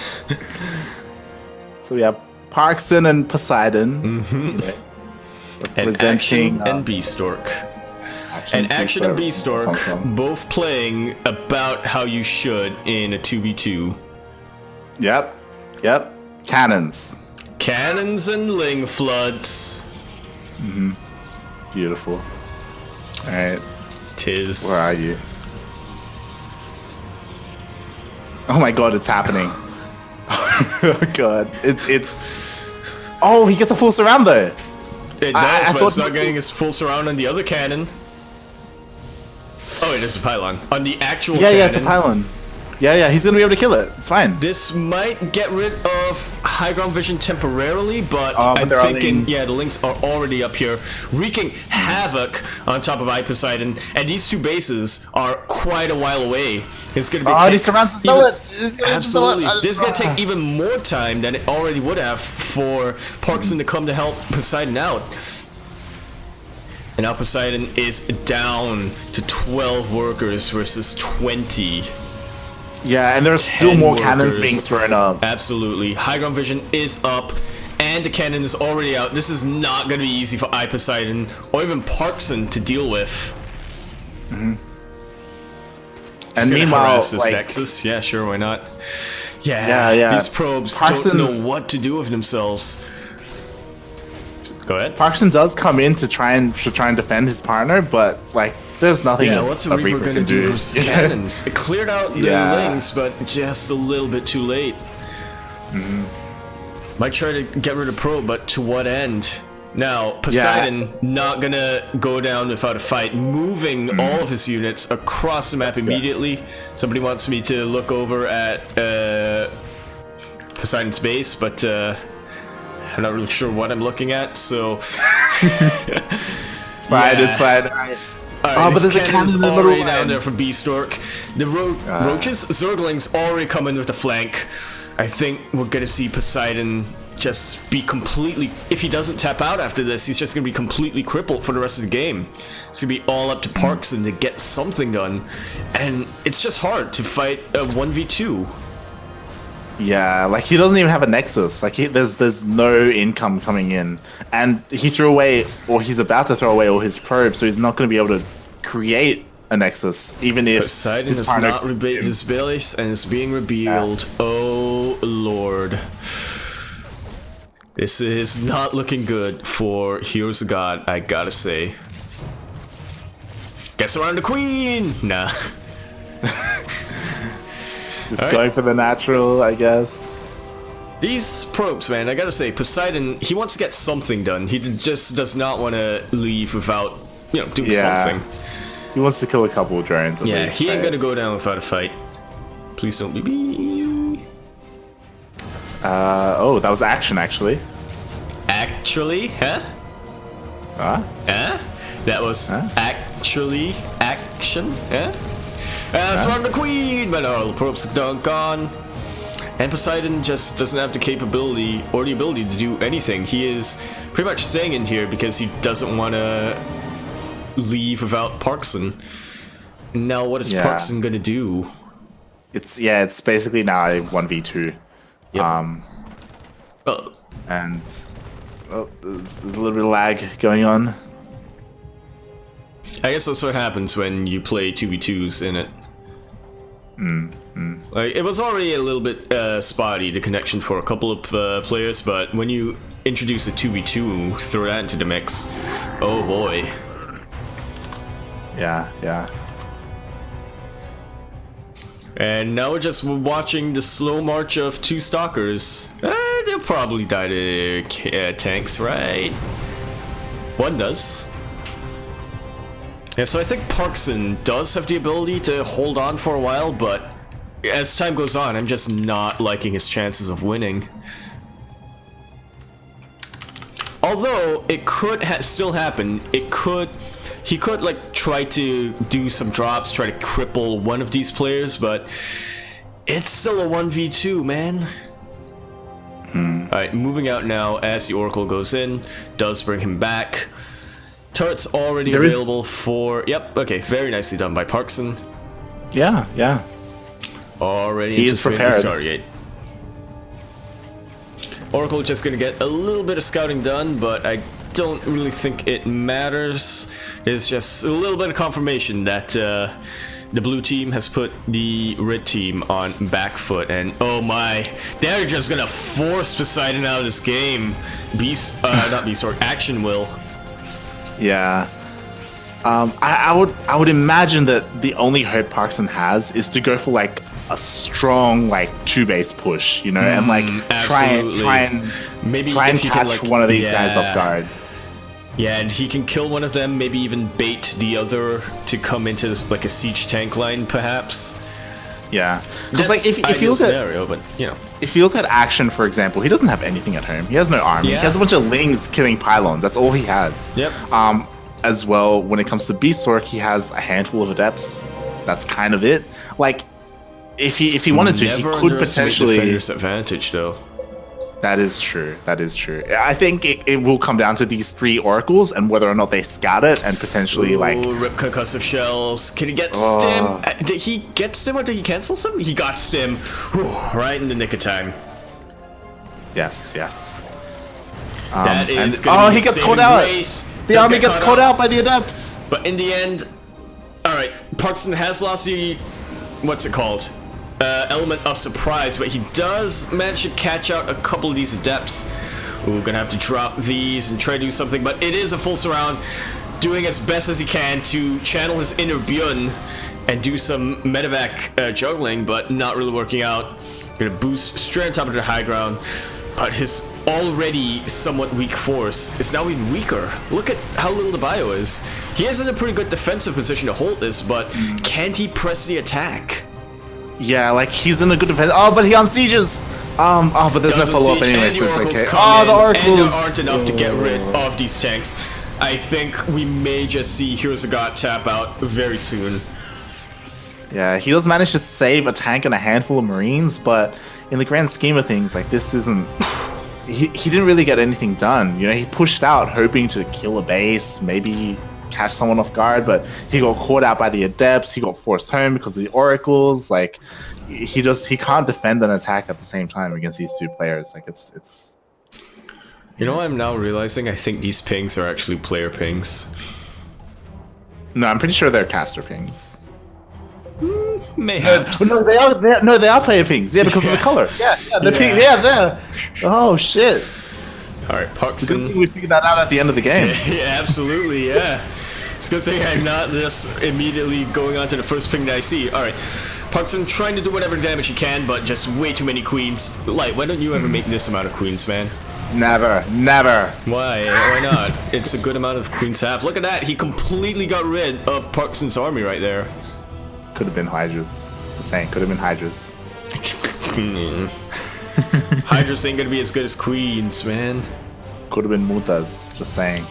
So we have Parkson and Poseidon.
Representing and Beastork. Action and Beastork both playing about how you should in a 2v2.
Yep. Cannons
and Ling Floods.
Beautiful. Alright.
Tis.
Where are you? Oh my god, it's happening. Oh god. It's Oh, he gets a full surround though.
It does, but it's not getting his full surround on the other cannon. Oh, it is a pylon. On the actual cannon.
Yeah, it's a pylon. Yeah, he's gonna be able to kill it. It's fine.
This might get rid of high ground vision temporarily, but I'm thinking, the links are already up here, wreaking havoc on top of Poseidon, and these two bases are quite a while away. It's gonna be
he surrounds the Zealot.
Absolutely. This is gonna take even more time than it already would have for Parkson to come to help Poseidon out. And now Poseidon is down to 12 workers versus 20.
Yeah, and there's still more cannons being thrown up.
Absolutely. High ground vision is up, and the cannon is already out. This is not going to be easy for Poseidon or even Parkson to deal with.
And meanwhile,
this Nexus. Yeah, sure, why not? Yeah. These probes don't know what to do with themselves. Go ahead.
Parkson does come in to try and defend his partner, but like there's nothing.
Yeah, what's a Reaper gonna do versus cannons? It cleared out the links, but just a little bit too late. Might try to get rid of probe, but to what end? Now Poseidon not gonna go down without a fight, moving all of his units across the map immediately. Somebody wants me to look over at Poseidon's base, but I'm not really sure what I'm looking at, so
it's fine. It's fine.
Right,
but there's a cannon
already down there for Beastork. The Roaches, Zerglings already come in with the flank. I think we're gonna see Poseidon just be completely. If he doesn't tap out after this, he's just gonna be completely crippled for the rest of the game. It's gonna be all up to Parkson to get something done, and it's just hard to fight a 1v2.
Yeah, like he doesn't even have a Nexus. Like there's no income coming in, and he threw away, or he's about to throw away all his probes, so he's not going to be able to create a Nexus, even if
Poseidon has not rebuilt his base and is being revealed. Yeah. Oh lord, this is not looking good for Heroes of God. I gotta say. Guess around the Queen. Nah.
Just going for the natural, I guess.
These probes, man, I gotta say, Poseidon, he wants to get something done. He just does not want to leave without, doing something.
He wants to kill a couple of drones at least.
Yeah, he ain't gonna go down without a fight. Please don't be me.
Oh, that was action, actually.
Actually? Huh?
Huh?
That was actually action? Huh? Swarm the Queen, but all the probes are gone. And Poseidon just doesn't have the capability or the ability to do anything. He is pretty much staying in here because he doesn't want to leave without Parkson. Now, what is Parkson gonna do?
It's basically now a 1v2.
Yep.
And there's a little bit of lag going on.
I guess that's what happens when you play 2v2s in it. Like, it was already a little bit spotty, the connection for a couple of players, but when you introduce a 2v2, throw that into the mix, oh boy.
Yeah.
And now we're just watching the slow march of two stalkers. They'll probably die to tanks, right? One does. Yeah, so I think Parkson does have the ability to hold on for a while, but as time goes on, I'm just not liking his chances of winning. Although it could still happen. He could like try to do some drops, try to cripple one of these players, but it's still a 1v2, man. Alright, moving out now as the Oracle goes in, does bring him back. Turret's already available for... Yep, okay, very nicely done by Parkson.
Yeah.
Already
he is prepared.
Stargate. Oracle just gonna get a little bit of scouting done, but I don't really think it matters. It's just a little bit of confirmation that the blue team has put the red team on back foot, and oh my, they're just gonna force Poseidon out of this game. Action will.
Yeah. I would imagine that the only hope Parkson has is to go for like a strong like 2-base push, and like try and catch one of these guys off guard.
Yeah, and he can kill one of them, maybe even bait the other to come into like a siege tank line, perhaps.
Yeah, because like if you look at
scenario, but you know,
if you look at Action, for example, he doesn't have anything at home. He has no army.
Yeah.
He has a bunch of lings killing pylons. That's all he has.
Yep.
As well, when it comes to Beastork, he has a handful of adepts. That's kind of it. Like, if he wanted to, he could potentially.
Defender's advantage, though.
That is true. That is true. I think it will come down to these 3 oracles and whether or not they scout it and potentially
rip concussive shells. Can he get stim? Did he get stim or did he cancel some? He got stim. Whew, right in the nick of time.
Yes.
That is gonna be
he gets caught out. The army gets caught out by the adepts.
But in the end, all right, Parkson has lost the what's it called? Element of surprise, but he does manage to catch out a couple of these adepts. Ooh, gonna have to drop these and try to do something, but it is a full surround, doing as best as he can to channel his inner Bjorn and do some medevac juggling, but not really working out. Gonna boost straight on top of the high ground, but his already somewhat weak force is now even weaker. Look at how little the bio is. He is in a pretty good defensive position to hold this, but can't he press the attack?
Yeah, like he's in a good defense. Oh, but he unsieges. But there's no follow up anyway, so it's okay.
Oh, the oracles! And there aren't enough to get rid of these tanks. I think we may just see Heroes of God tap out very soon.
Yeah, he does manage to save a tank and a handful of Marines, but in the grand scheme of things, like this isn't. He didn't really get anything done. You know, he pushed out hoping to kill a base, maybe catch someone off guard, but he got caught out by the adepts. He got forced home because of the oracles. Like he can't defend an attack at the same time against these 2 players. Like it's.
You know, I'm now realizing I think these pings are actually player pings.
No, I'm pretty sure they're caster pings.
Mayhaps.
No, they are player pings. Yeah, because of the color. Yeah, the ping. Yeah, there. Oh shit.
All right, Parkson.
We figured that out at the end of the game.
Yeah, absolutely. Yeah. It's a good thing I'm not just immediately going on to the first ping that I see. All right, Parkson trying to do whatever damage he can, but just way too many queens. Light, why don't you ever make this amount of queens, man?
Never.
Why? Why not? It's a good amount of queens to have. Look at that. He completely got rid of Parkson's army right there.
Could have been Hydras. Just saying, could have been Hydras.
Hydras ain't gonna be as good as queens, man.
Could have been Mutas. Just saying.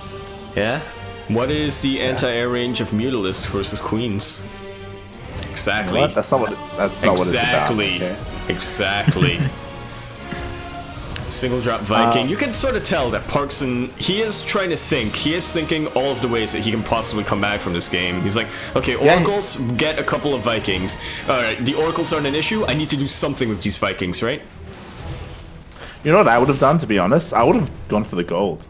Yeah? What is the anti-air range of Mutalisks versus queens? Exactly.
You know what? That's not what it's about. Okay?
Exactly. Single drop Viking. You can sort of tell that Parkson, he is trying to think. He is thinking all of the ways that he can possibly come back from this game. He's like, okay, Oracles, get a couple of Vikings. Alright, the Oracles aren't an issue. I need to do something with these Vikings, right?
You know what I would have done, to be honest? I would have gone for the gold.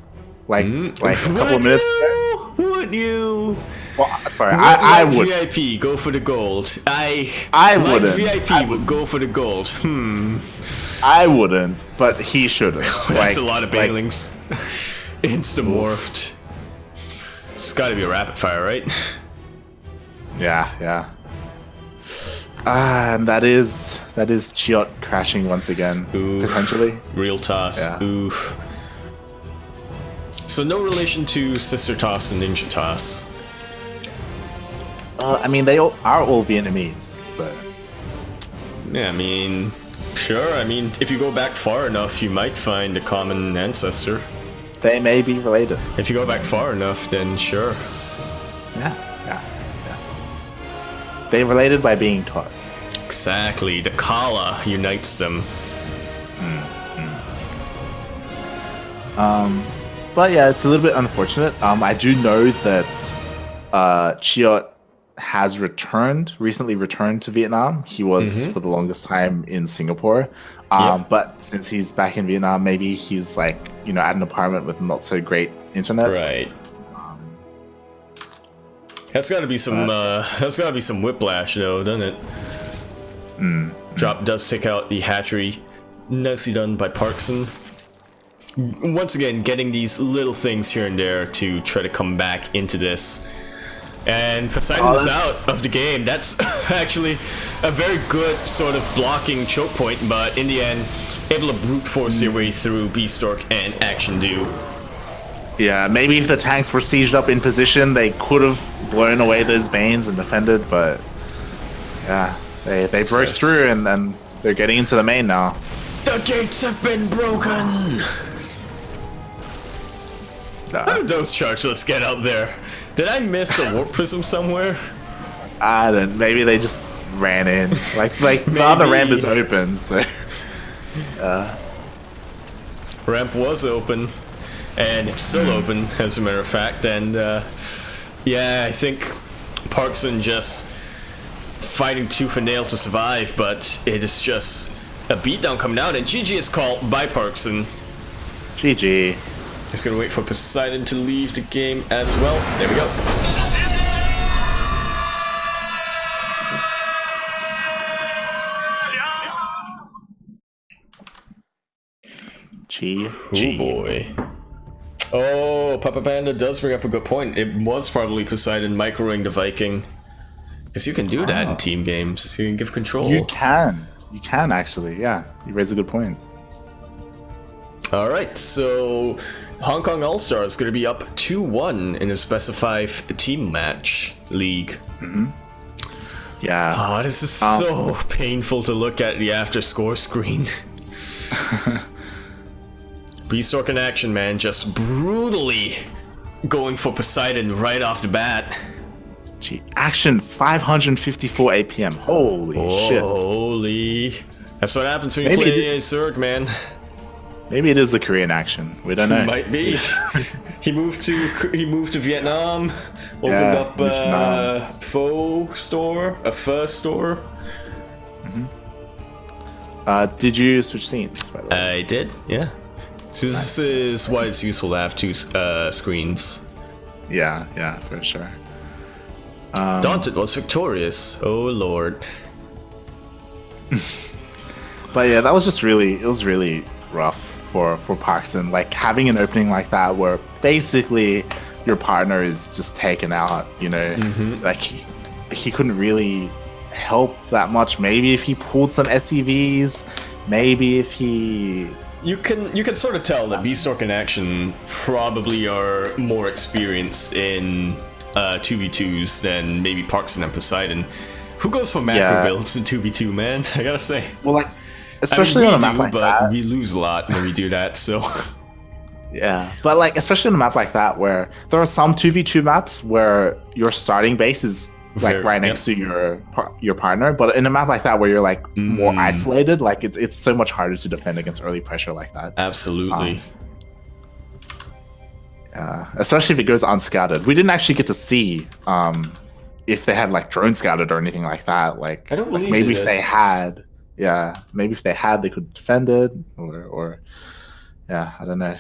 Like a couple of minutes ago.
Would you?
Well, sorry, I would.
VIP, go for the gold. I
wouldn't.
VIP would go for the gold.
I wouldn't, but he should have.
That's a lot of banelings. Insta-morphed. It's gotta be a rapid fire, right?
Yeah. And that is ChiOt crashing once again, potentially.
Real toss. Yeah. Oof. So no relation to Sister Toss and Ninja Toss.
I mean, they are all Vietnamese, so.
Yeah, I mean, sure. I mean, if you go back far enough, you might find a common ancestor.
They may be related.
If you go back far enough, then sure.
Yeah. They're related by being Toss.
Exactly. The Kala unites them.
But yeah, it's a little bit unfortunate. I do know that ChiOt has recently returned to Vietnam. He was for the longest time in Singapore. But since he's back in Vietnam, maybe he's like, at an apartment with not so great internet.
Right. That's gotta be some whiplash though, doesn't it? Drop does take out the hatchery. Nicely done by Parkson. Once again, getting these little things here and there to try to come back into this. And Poseidon's out of the game. That's actually a very good sort of blocking choke point, but in the end, able to brute force their way through Beastork and Action Do.
Yeah, maybe if the tanks were sieged up in position, they could have blown away those Banes and defended, but yeah, They broke through and then they're getting into the main now.
The gates have been broken! Those charge, let's get out there. Did I miss a warp prism somewhere?
I don't. Maybe they just ran in. Like the other ramp is open, so.
Ramp was open, and it's still open, as a matter of fact. And yeah, I think Parkson just fighting tooth and nail to survive, but it is just a beatdown coming out, and GG is called by Parkson.
GG.
He's gonna wait for Poseidon to leave the game as well. There we go.
GG.
Oh boy. Oh, Papa Panda does bring up a good point. It was probably Poseidon microing the Viking. Because you can do that in team games. You can give control.
You can. You can actually, yeah. You raise a good point.
Alright, so HongKong Allstars is going to be up 2-1 in a specified team match league.
Yeah.
Oh, this is so painful to look at the after score screen. Beastork in action, man, just brutally going for Poseidon right off the bat.
Gee, action 554 APM. Holy shit.
Holy. That's what happens when you play Zerg, man.
Maybe it is a Korean action. We don't know.
Might be. He moved to Vietnam, opened up a faux store, a fur store.
Did you switch scenes, by the way?
I did, yeah. So this is why it's useful to have two screens.
Yeah, for sure.
Daunted was victorious. Oh lord.
But yeah, that was just really rough for Parkson. Like having an opening like that where basically your partner is just taken out, you know, like he couldn't really help that much. Maybe if he pulled some SCVs, maybe if he...
You can sort of tell that Beastork in action probably are more experienced in 2v2s than maybe Parkson and Poseidon. Who goes for macro builds in 2v2, man? I gotta say.
Well, like, especially on a map like that.
We lose a lot when we do that, so...
Yeah, but like, especially on a map like that where there are some 2v2 maps where your starting base is like right next to your partner, but in a map like that where you're like more isolated, like it's so much harder to defend against early pressure like that.
Absolutely.
Especially if it goes unscouted. We didn't actually get to see if they had like drone scouted or anything like that. Like,
I don't believe
maybe if they had, maybe if they had, they could defend it, or I don't know.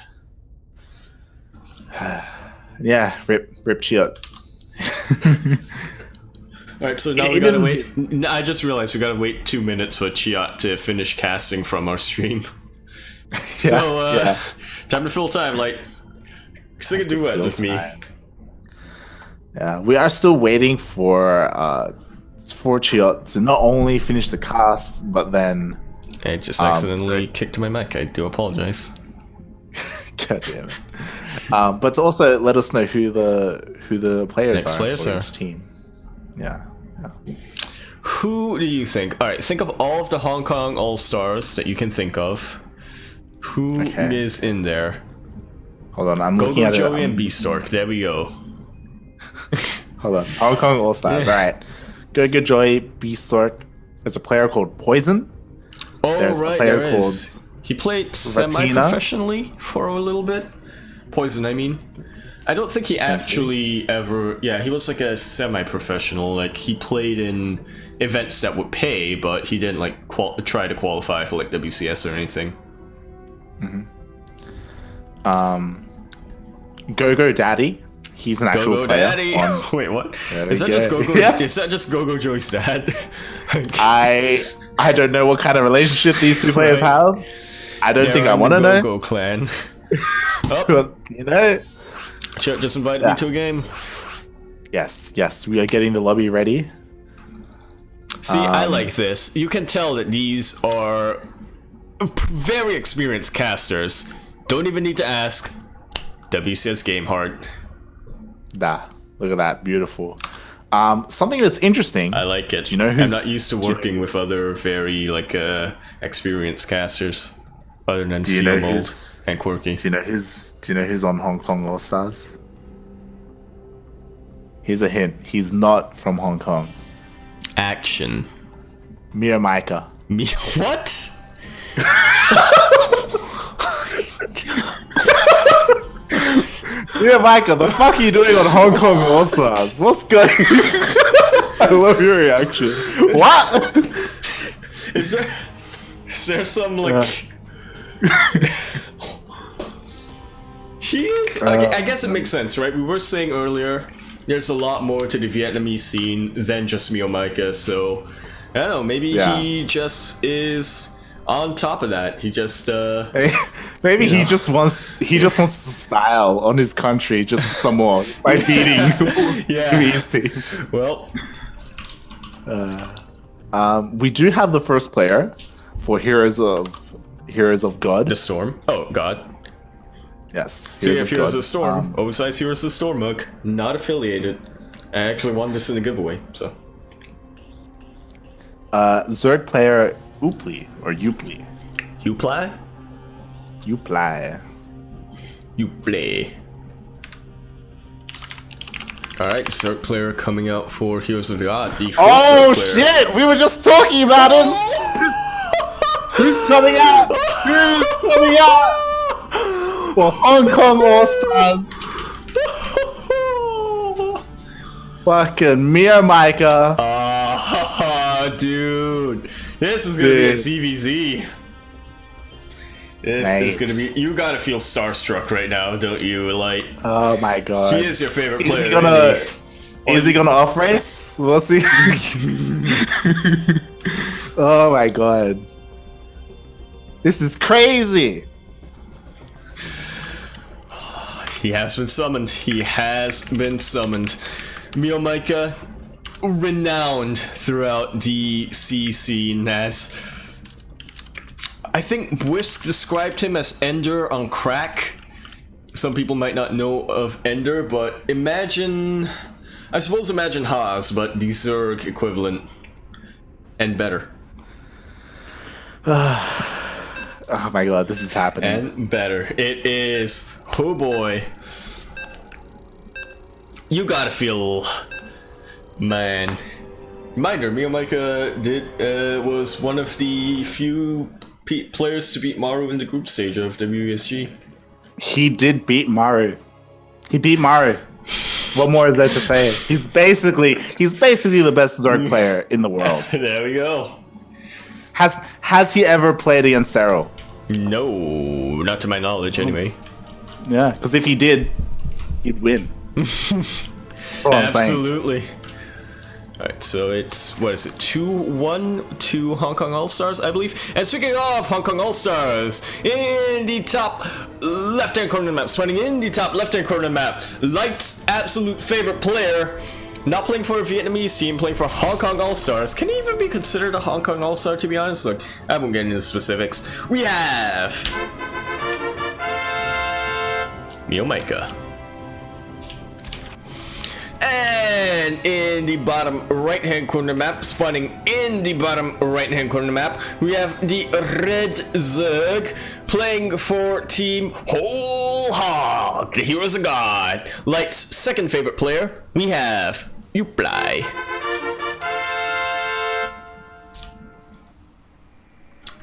Yeah, rip ChiOt.
Alright, so now we gotta wait. I just realized we gotta wait 2 minutes for ChiOt to finish casting from our stream. So, time to fill time, like, sing a duet with me.
Yeah, we are still waiting for ChiOt to not only finish the cast, but then...
I just accidentally kicked my mic, I do apologize.
God damn it. But to also let us know who the players are for each team. Yeah.
Who do you think? All right, think of all of the HongKong Allstars that you can think of. Who is in there?
Hold on, I'm looking at it.
Joey and Beastork. There we go.
Hold on, HongKong Allstars. All right, Go Joey, Beastork. There's a player called Poison.
Oh, there's a player called. He played semi-professionally for a little bit. Poison, I mean. I don't think he actually ever... Yeah, he was like a semi-professional. Like, he played in events that would pay, but he didn't, like, try to qualify for, like, WCS or anything.
Go Daddy. He's an actual player.
Daddy. Wait, what? Is that just Go-Go? Is that just Go-Go Joey's dad?
I don't know what kind of relationship these two players have. I don't think I want to know.
Go-Go clan.
You know...
ChiOt just invited me to a game.
Yes, we are getting the lobby ready.
See, I like this. You can tell that these are very experienced casters. Don't even need to ask. WCS game hard.
Look at that, beautiful. Something that's interesting.
I like it.
Do you know who's,
I'm not used to working with other very experienced casters, other than CMOs and Quirky.
Do you know who's on HongKong Allstars? Here's a hint. He's not from Hong Kong.
Action.
Mia Micah.
What?
Yeah, Micah, the fuck are you doing on Hong Kong All-Stars? What's going on? I love your reaction. What?
Is there some, like... He is... I guess it makes sense, right? We were saying earlier, there's a lot more to the Vietnamese scene than just Mio Micah, so... I don't know, maybe he just is... on top of that, he just
maybe he just wants to style on his country just some more by beating these teams.
Well,
we do have the first player for Heroes of God.
The Storm. Oh, God.
Yes.
So you have Heroes of the Storm. Oversized Heroes of the Storm mug. Not affiliated. I actually won this in a giveaway, so.
Zerg player Upli or Upli.
Uplay?
Uplay.
Uplay. Alright, Zerg player coming out for Heroes of the God. The first
shit! We were just talking about him! Who's coming out? Who's coming out? For HongKong All-Stars. Fucking Mia Micah.
Dude. This is gonna be a CVZ. This is gonna be. You gotta feel starstruck right now, don't you? Like,
oh my god,
he is your favorite player.
Is he gonna off race? We'll see. Oh my god, this is crazy.
He has been summoned. He has been summoned. Mio Micah, renowned throughout the C scene as, I think Whisk described him as Ender on crack. Some people might not know of Ender, but imagine Haas, but the Zerg equivalent and better.
Oh my god, this is happening.
And better. It is. Oh boy. You gotta feel... Man. Reminder, Mio Micah was one of the few players to beat Maru in the group stage of WESG.
He did beat Maru. He beat Maru. What more is there to say? He's basically the best Zerg player in the world.
There we go.
Has he ever played against Cyril?
No, not to my knowledge anyway.
Yeah, because if he did, he'd win.
Absolutely. Alright, so it's, what is it, 2-1 to HongKong Allstars, I believe? And speaking of HongKong Allstars, in the top left-hand corner of the map, spawning in the top left-hand corner of the map, Light's absolute favorite player, not playing for a Vietnamese team, playing for HongKong Allstars. Can he even be considered a HongKong All-Star, to be honest? Look, I won't get into the specifics. We have... Mio Micah. And in the bottom right-hand corner of the map, spawning in the bottom right-hand corner of the map, we have the Red Zerg playing for Team Whole Hog, the Heroes of God. Light's second favorite player, we have Uplay.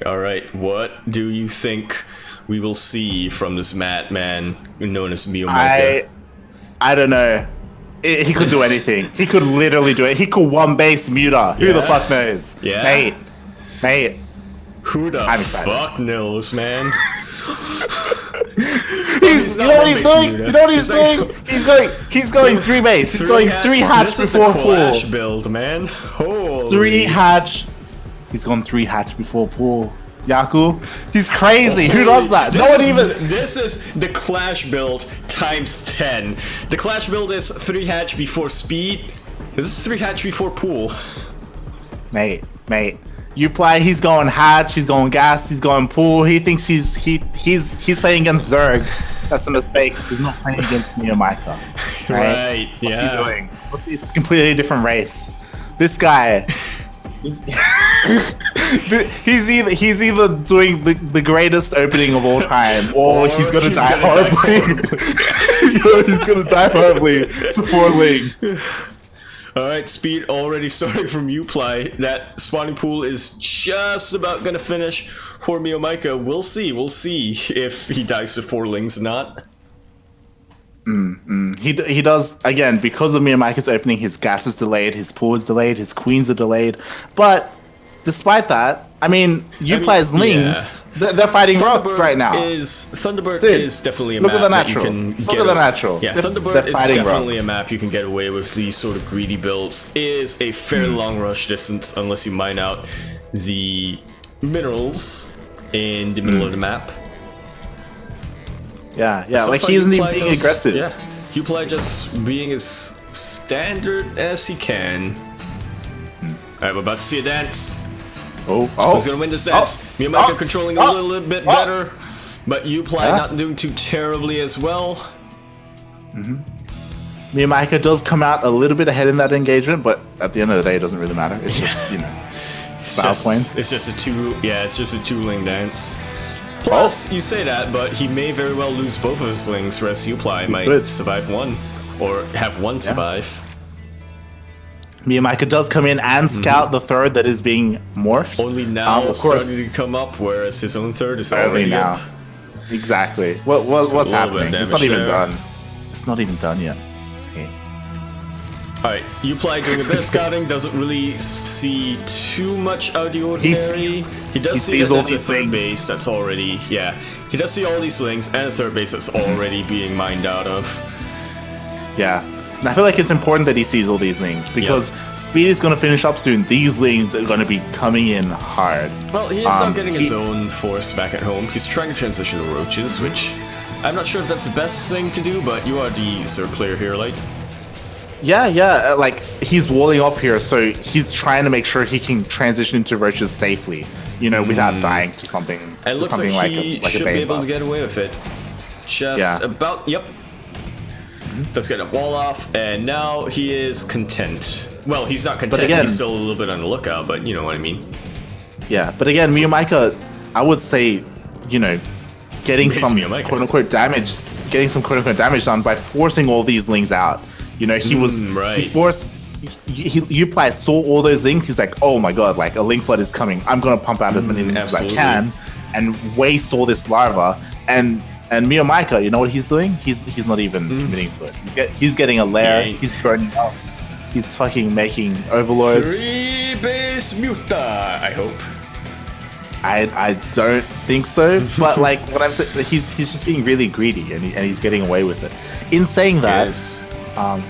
Alright, what do you think we will see from this madman known as Mio Micah?
I don't know. He could do anything. He could literally do it. He could one base Muta. Who the fuck knows?
Yeah.
Mate.
Who the fuck knows, man?
You know what he's doing? You know what he's doing? He's going 3 base. He's going 3 hatch before pool.
This is the build, man. Holy.
3 hatch. He's gone 3 hatch before pool. Yaku, he's crazy. Who does that? No one even.
This is the Clash build times 10. The Clash build is 3 hatch before speed. This is 3 hatch before pool.
Mate. You play. He's going hatch. He's going gas. He's going pool. He thinks he's playing against Zerg. That's a mistake. He's not playing against Mio Micah.
Right.
What's he doing? It's a completely different race. This guy. he's either doing the greatest opening of all time, or he's gonna die horribly. He's gonna die horribly to 4 links.
Alright, speed already starting from Uplay. That spawning pool is just about gonna finish for Miyomika. We'll see if he dies to 4 lings or not.
He does, again, because of Miyamika's opening, his gas is delayed, his pool is delayed, his queens are delayed. But despite that, I mean, Uplay's lings, they're fighting rocks right now.
Thunderbird is definitely a map
at the
that you
natural.
can
Look at the natural.
Yeah, Thunderbird is definitely a map you can get away with these sort of greedy builds. Is a fairly long rush distance unless you mine out the minerals in the middle of the map.
Yeah,
So
like
far,
he isn't even
Uplay
being aggressive.
Yeah, Uplay just being as standard as he can. Alright, we're about to see a dance. Who's gonna win this dance? Miyamika controlling a little bit better, but Uplay not doing too terribly as well.
Miyamika does come out a little bit ahead in that engagement, but at the end of the day, it doesn't really matter. It's just, style points.
It's just a 2-lane dance. Plus, you say that, but he may very well lose both of his lings, whereas Uplay might survive one, or have one survive.
Miyamika does come in and scout the third that is being morphed.
Only now,
of course,
starting to come up, whereas his own third is already
now.
up.
Exactly. What's happening? It's not even done. It's not even done yet.
Alright, Uplay doing a bit of scouting, doesn't really see too much out of the ordinary. He does see that there's a third base that's already, he does see all these links and a third base that's already being mined out of.
Yeah. And I feel like it's important that he sees all these lings, because Speed is going to finish up soon. These lings are going to be coming in hard.
Well, he is not getting his own force back at home. He's trying to transition to roaches, which I'm not sure if that's the best thing to do, but you are the third player here, like.
Yeah, like, he's walling off here, so he's trying to make sure he can transition into roaches safely, without dying to something.
It looks
something
like he
like
should
a
be
Bane
able
bust.
to get away with it. Just about, Let's get a wall off, and now he is content. Well, he's not content,
again,
he's still a little bit on the lookout, but you know what I mean.
Yeah, but again, Miyamika, I would say, getting some quote-unquote damage done by forcing all these lings out. He Uplay saw all those links. He's like, oh my god, like a link flood is coming. I'm gonna pump out as many links as I can and waste all this larva. And Miyamika, you know what he's doing? He's not even committing to it. He's getting a lair. He's burning up. He's fucking making overlords.
3 base muta, I hope.
I don't think so, but like what I'm saying, he's just being really greedy and he's getting away with it. In saying that,
Poor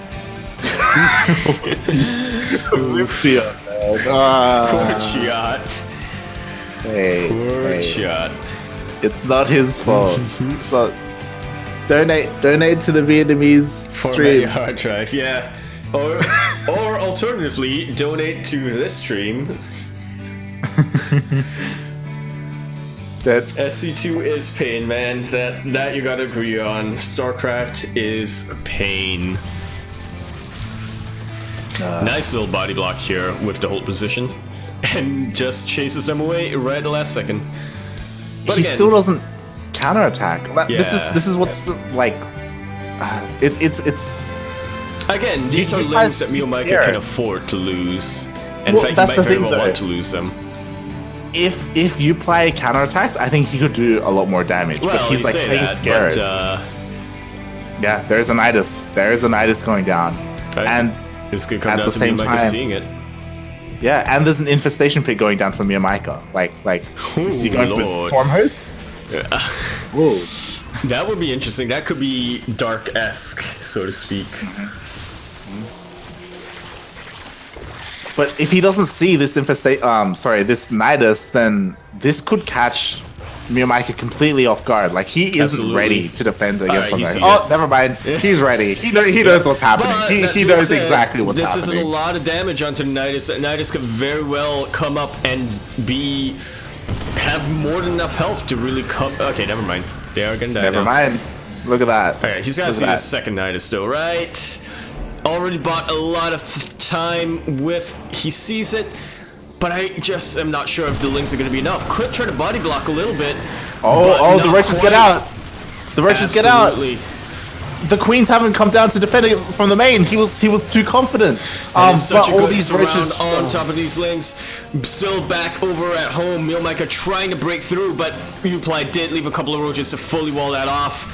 ChiOt. Poor ChiOt.
It's not his fault. But donate to the Vietnamese stream.
Hard drive, or alternatively, donate to this stream.
That
SC2 is pain, man. That you gotta agree on. StarCraft is pain. Nice little body block here with the hold position, and just chases them away right at the last second. But
he
again,
still doesn't counterattack.
Yeah.
This is what's like. It's
again, these are lanes that Miyamika can afford to lose. In fact,
that's
he might
the
very
thing,
well
though.
want to lose them.
If you play counterattack, I think he could do a lot more damage.
Well,
but he's like playing scared. Yeah, there's a Nidus. There's a Nidus going down, and
it's gonna come
at
down
the
to
same
Miyamika
time,
seeing it.
yeah, and there's an infestation pit going down from Miyamika. Like, is he going for Storm Hose?
Yeah.
Whoa.
That would be interesting. That could be dark-esque, so to speak.
But if he doesn't see this this Nidus, then this could catch Miyamika completely off guard. Like, he isn't ready to defend against something. Oh, never mind. He's ready. He knows what's happening. He knows exactly what's happening.
This is a lot of damage onto Nidus. That Nidus could very well come up and have more than enough health to really come. Okay, never mind. They are gonna die.
Never mind. Look at that.
Alright, he's gotta see the second Nidus still, right? Already bought a lot of time with. He sees it, but I just am not sure if the links are gonna be enough. Could try to body block a little bit.
Oh, the Roaches get out. The Roaches get out. The Queens haven't come down to defend it from the main. He was too confident. But all these Roaches
on top of these links, still back over at home. Mealmaker trying to break through, but Uplay did leave a couple of Roaches to fully wall that off.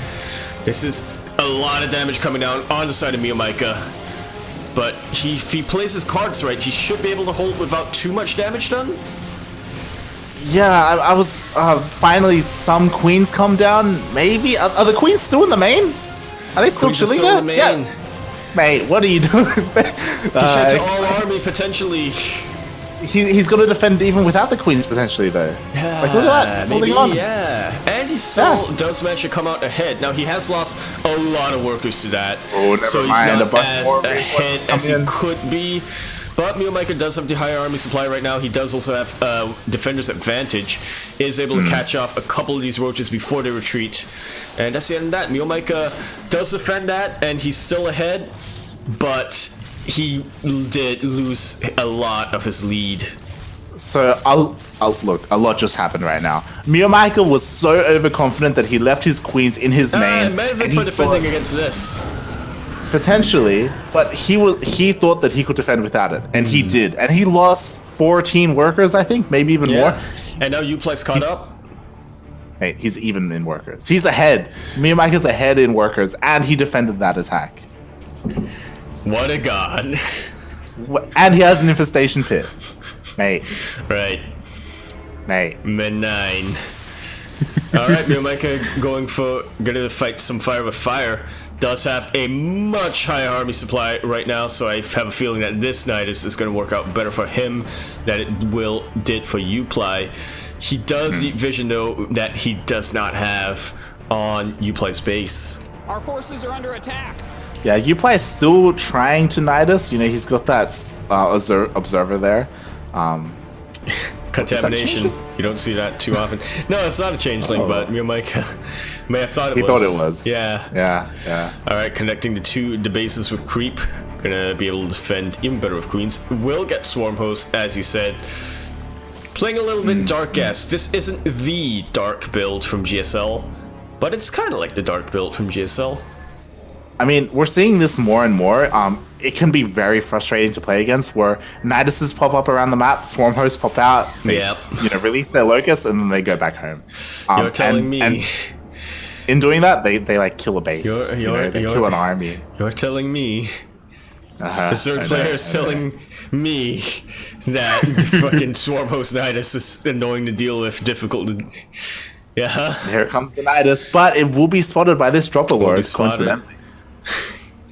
This is a lot of damage coming down on the side of Mealmaker. But if he plays his cards right, he should be able to hold without too much damage done.
Yeah, I was finally some Queens come down. Maybe are the Queens still in the main? Are they still chilling there? Yeah. Mate, what are you doing?
All army potentially.
He's going to defend even without the Queens potentially though.
Yeah,
like look at that, holding on.
Yeah, and he still does manage to come out ahead. Now he has lost a lot of workers to that, so he's not as ahead as he could be. But Mealmaker does have the higher army supply right now. He does also have defender's advantage. Is able to catch off a couple of these Roaches before they retreat. And that's the end of that. Mealmaker does defend that, and he's still ahead. But he did lose a lot of his lead.
So, look, a lot just happened right now. Mealmaker was so overconfident that he left his Queens in his main.
May have been for defending against this.
Potentially, but he thought that he could defend without it, and he did, and he lost 14 workers, I think, maybe even more.
And now Uplay's caught up.
Hey, he's even in workers. He's ahead. Mealmaker's ahead in workers, and he defended that attack.
What a god!
And he has an infestation pit, mate.
Right,
mate.
Men9. All right, Mealmaker gonna fight some fire with fire. Does have a much higher army supply right now, so I have a feeling that this Nidus is going to work out better for him than it did for Uplay. He does need vision though that he does not have on Uplay's base.
Our forces are under attack.
Yeah, Uplay is still trying to Nidus. You know, he's got that observer there.
Contamination. You don't see that too often. No, it's not a changeling, but Mealmaker may have thought it was.
He thought it was.
Yeah. Alright, connecting the bases with Creep. Gonna be able to defend even better with Queens. Will get Swarm Host, as you said. Playing a little bit Dark-esque. This isn't the Dark build from GSL, but it's kind of like the Dark build from GSL.
I mean, we're seeing this more and more. It can be very frustrating to play against, where Niduses pop up around the map, Swarm Hosts pop out, they release their Locust, and then they go back home.
You're telling me.
And in doing that, they like kill a base. They kill an army.
You're telling me. The third player is telling me that the fucking Swarm Host Nidus is annoying to deal with, difficult to. Yeah.
Here comes the Nidus, but it will be spotted by this Dropper Lord,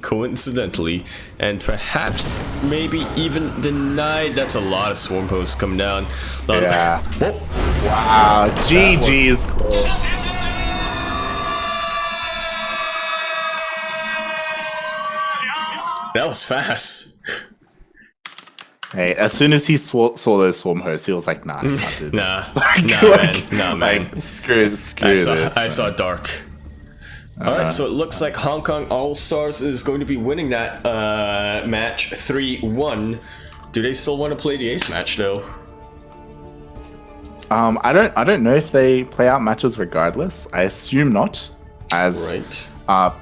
coincidentally, and perhaps maybe even denied. That's a lot of Swarm Hosts coming down.
Yeah. Wow. GG's.
That was fast.
Hey, as soon as he saw those Swarm Hosts, he was like, nah, I can't do this.
Nah, man.
Like, screw this.
I saw Dark. Alright, so it looks like HongKong Allstars is going to be winning that match 3-1. Do they still want to play the ace match though?
I don't know if they play out matches regardless. I assume not. As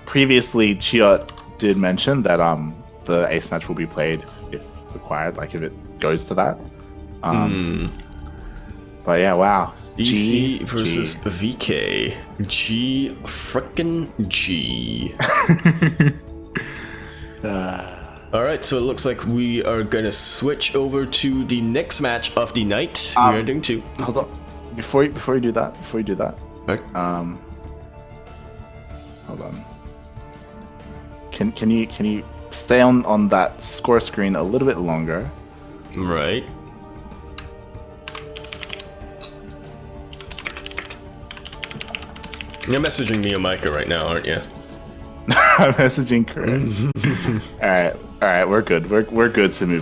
previously ChiOt did mention that the ace match will be played if required, like if it goes to that. But yeah, wow.
DC versus VK. G frickin' G. Alright, so it looks like we are gonna switch over to the next match of the night. We're ending two.
Hold on. Before you do that.
Right.
Hold on. Can you stay on that score screen a little bit longer?
Right. You're messaging me and Micah right now, aren't you?
I'm messaging Kurt. All right, we're good. We're good to move on.